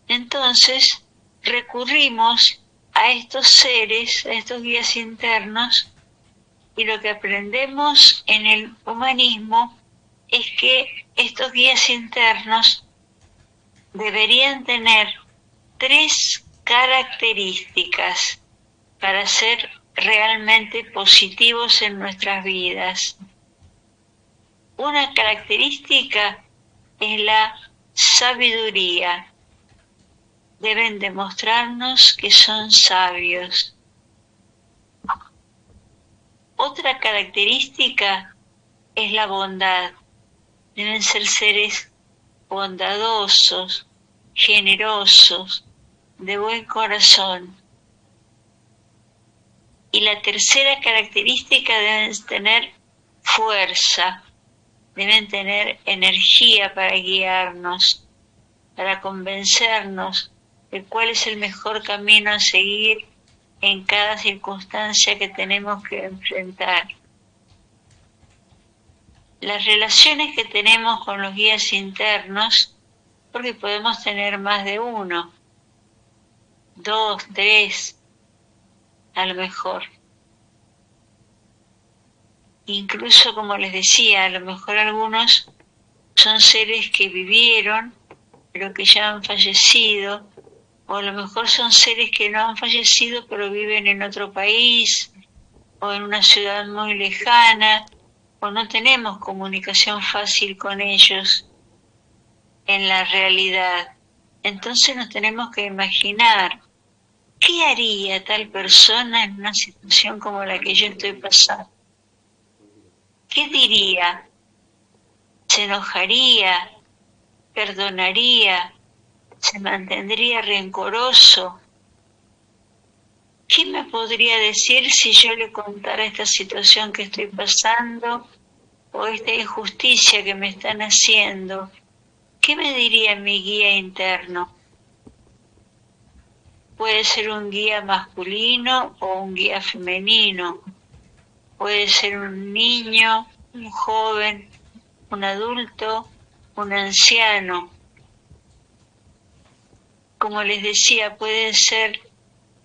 Entonces recurrimos a estos seres, a estos guías internos, y lo que aprendemos en el humanismo es que estos guías internos deberían tener 3 características para ser realmente positivos en nuestras vidas. Una característica es la sabiduría. Deben demostrarnos que son sabios. Otra característica es la bondad. Deben ser seres bondadosos, generosos, de buen corazón. Y la tercera característica, deben tener fuerza, deben tener energía para guiarnos, para convencernos de cuál es el mejor camino a seguir en cada circunstancia que tenemos que enfrentar. Las relaciones que tenemos con los guías internos, porque podemos tener más de uno, 2, 3, a lo mejor. Incluso, como les decía, a lo mejor algunos son seres que vivieron, pero que ya han fallecido, o a lo mejor son seres que no han fallecido, pero viven en otro país, o en una ciudad muy lejana, o no tenemos comunicación fácil con ellos en la realidad. Entonces nos tenemos que imaginar, ¿qué haría tal persona en una situación como la que yo estoy pasando? ¿Qué diría? ¿Se enojaría? ¿Perdonaría? ¿Se mantendría rencoroso? ¿Qué me podría decir si yo le contara esta situación que estoy pasando o esta injusticia que me están haciendo? ¿Qué me diría mi guía interno? Puede ser un guía masculino o un guía femenino. Puede ser un niño, un joven, un adulto, un anciano. Como les decía, puede ser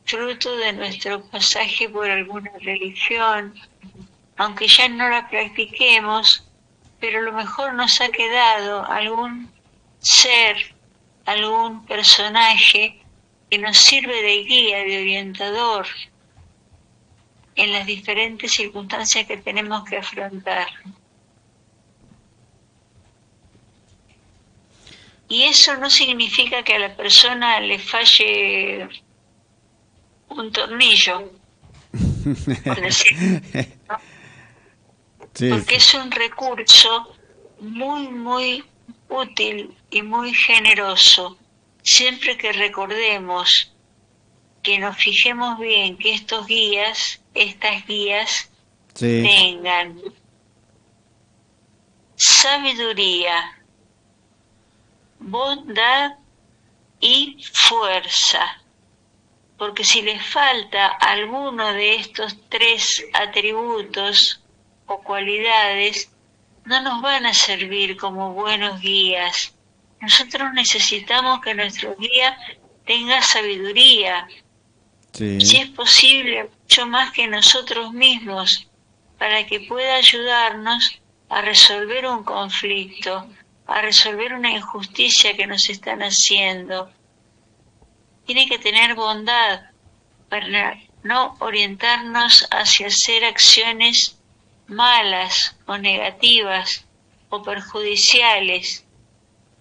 fruto de nuestro pasaje por alguna religión, aunque ya no la practiquemos, pero a lo mejor nos ha quedado algún ser, algún personaje que nos sirve de guía, de orientador en las diferentes circunstancias que tenemos que afrontar. Y eso no significa que a la persona le falle un tornillo, por decir, ¿no? Sí, porque es un recurso muy, muy útil y muy generoso. Siempre que recordemos, que nos fijemos bien que estas guías sí, tengan sabiduría, bondad y fuerza. Porque si les falta alguno de estos 3 atributos o cualidades, no nos van a servir como buenos guías. Nosotros necesitamos que nuestro guía tenga sabiduría, sí. si es posible, mucho más que nosotros mismos, para que pueda ayudarnos a resolver un conflicto, a resolver una injusticia que nos están haciendo. Tiene que tener bondad para no orientarnos hacia hacer acciones malas o negativas o perjudiciales.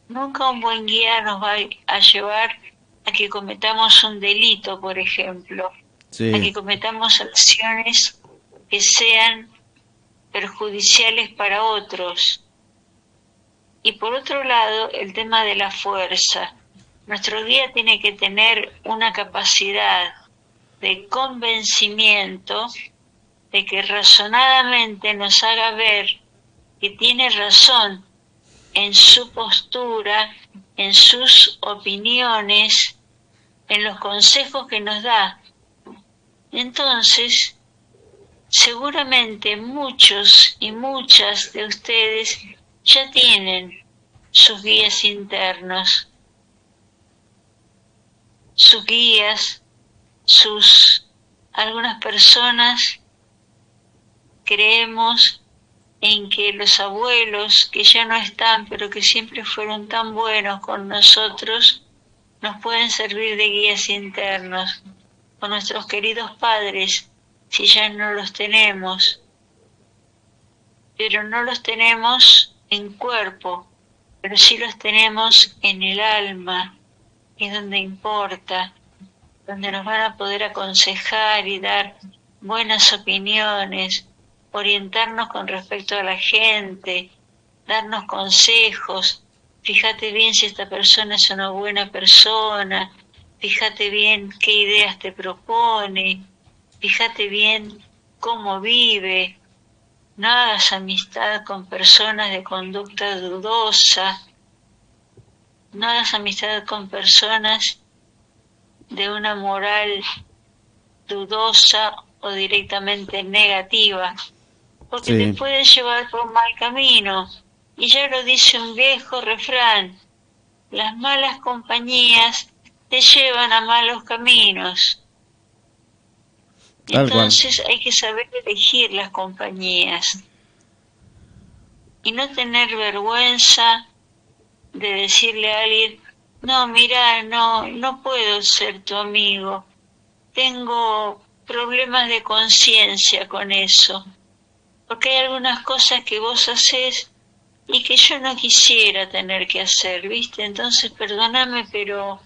Nunca un buen guía nos va a llevar a que cometamos un delito, por ejemplo, Sí. a que cometamos acciones que sean perjudiciales para otros. Y por otro lado, el tema de la fuerza. Nuestro guía tiene que tener una capacidad de convencimiento, de que razonadamente nos haga ver que tiene razón en su postura, en sus opiniones, en los consejos que nos da. Entonces, seguramente muchos y muchas de ustedes ya tienen sus guías internos, sus guías, algunas personas creemos en que los abuelos que ya no están, pero que siempre fueron tan buenos con nosotros, nos pueden servir de guías internos, o nuestros queridos padres, si ya no los tenemos, pero no los tenemos en cuerpo, pero sí los tenemos en el alma, que es donde importa, donde nos van a poder aconsejar y dar buenas opiniones, orientarnos con respecto a la gente, darnos consejos. Fíjate bien si esta persona es una buena persona, fíjate bien qué ideas te propone, fíjate bien cómo vive. No hagas amistad con personas de conducta dudosa, no hagas amistad con personas de una moral dudosa o directamente negativa, porque te pueden llevar por un mal camino. Y ya lo dice un viejo refrán, las malas compañías te llevan a malos caminos. Entonces hay que saber elegir las compañías y no tener vergüenza de decirle a alguien, no, mira, no puedo ser tu amigo, tengo problemas de conciencia con eso, porque hay algunas cosas que vos hacés y que yo no quisiera tener que hacer, ¿viste? Entonces perdóname, pero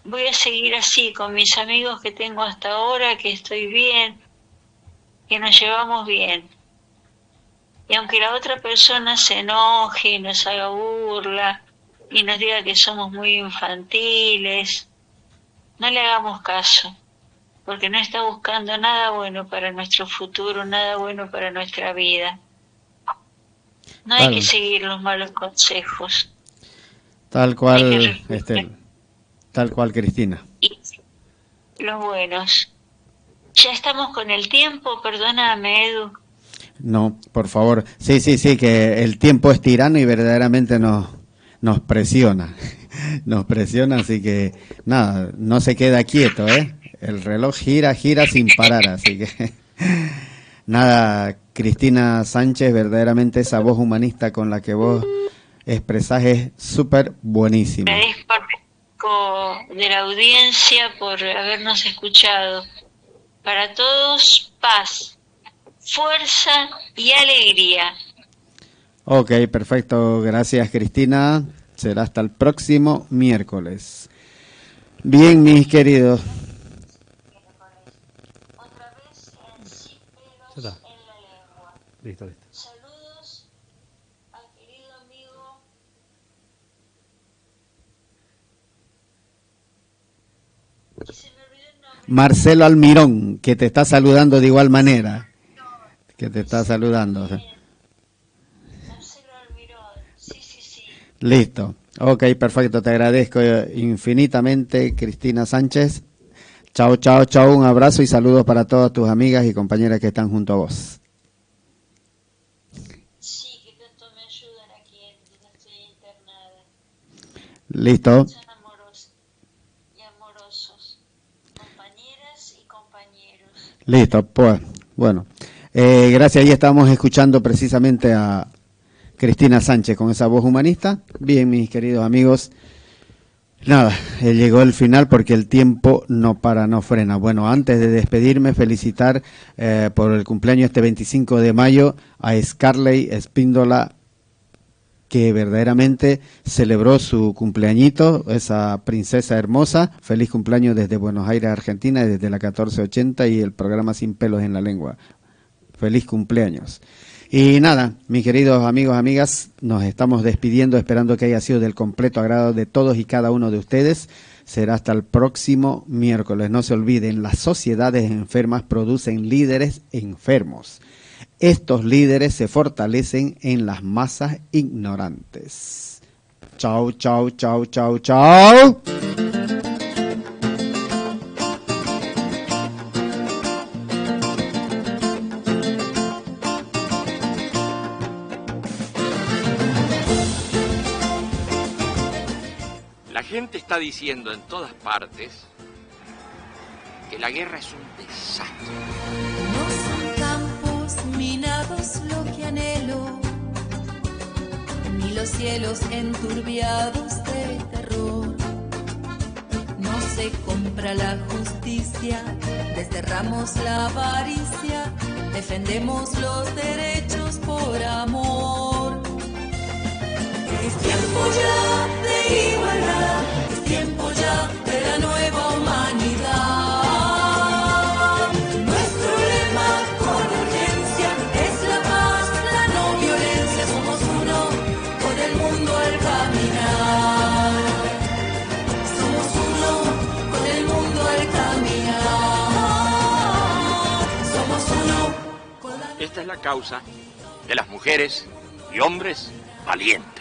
voy a seguir así con mis amigos que tengo hasta ahora, que estoy bien, que nos llevamos bien. Y aunque la otra persona se enoje y nos haga burla y nos diga que somos muy infantiles, no le hagamos caso, porque no está buscando nada bueno para nuestro futuro, nada bueno para nuestra vida. No hay que seguir los malos consejos. Tal cual, Estel. Tal cual, Cristina. Y los buenos. Ya estamos con el tiempo, perdóname, Edu. No, por favor. Sí, que el tiempo es tirano y verdaderamente nos presiona. Nos presiona, así que nada, no se queda quieto, ¿eh? El reloj gira sin parar, así que nada, Cristina Sánchez, verdaderamente esa voz humanista con la que vos expresás es súper buenísima. De la audiencia por habernos escuchado. Para todos, paz, fuerza y alegría. Ok, perfecto. Gracias, Cristina. Será hasta el próximo miércoles. Bien, mis queridos. Ya está. Listo. Saludos al querido amigo Marcelo Almirón, que te está saludando de igual manera. Que te está saludando. Marcelo Almirón, sí. Listo. Ok, perfecto. Te agradezco infinitamente, Cristina Sánchez. Chao. Un abrazo y saludos para todas tus amigas y compañeras que están junto a vos. Sí, que tanto me ayudan aquí donde estoy internada. Listo. Son amorosos y amorosos, compañeras y compañeros. Listo, pues, bueno. Gracias, ahí estamos escuchando precisamente a Cristina Sánchez con esa voz humanista. Bien, mis queridos amigos. Nada, llegó el final porque el tiempo no para, no frena. Bueno, antes de despedirme, felicitar por el cumpleaños este 25 de mayo a Scarlett Espíndola, que verdaderamente celebró su cumpleañito, esa princesa hermosa. Feliz cumpleaños desde Buenos Aires, Argentina, desde la 1480 y el programa Sin Pelos en la Lengua. Feliz cumpleaños. Y nada, mis queridos amigos, amigas, nos estamos despidiendo, esperando que haya sido del completo agrado de todos y cada uno de ustedes. Será hasta el próximo miércoles. No se olviden, las sociedades enfermas producen líderes enfermos. Estos líderes se fortalecen en las masas ignorantes. Chao. gente está diciendo en todas partes que la guerra es un desastre. No son campos minados lo que anhelo, ni los cielos enturbiados de terror. No se compra la justicia, desterramos la avaricia, defendemos los derechos por amor. Es tiempo ya de igualdad, es tiempo ya de la nueva humanidad. Nuestro lema con urgencia es la paz, la no violencia. Somos uno con el mundo al caminar. Somos uno con el mundo al caminar. Somos uno con la... Esta es la causa de las mujeres y hombres valientes.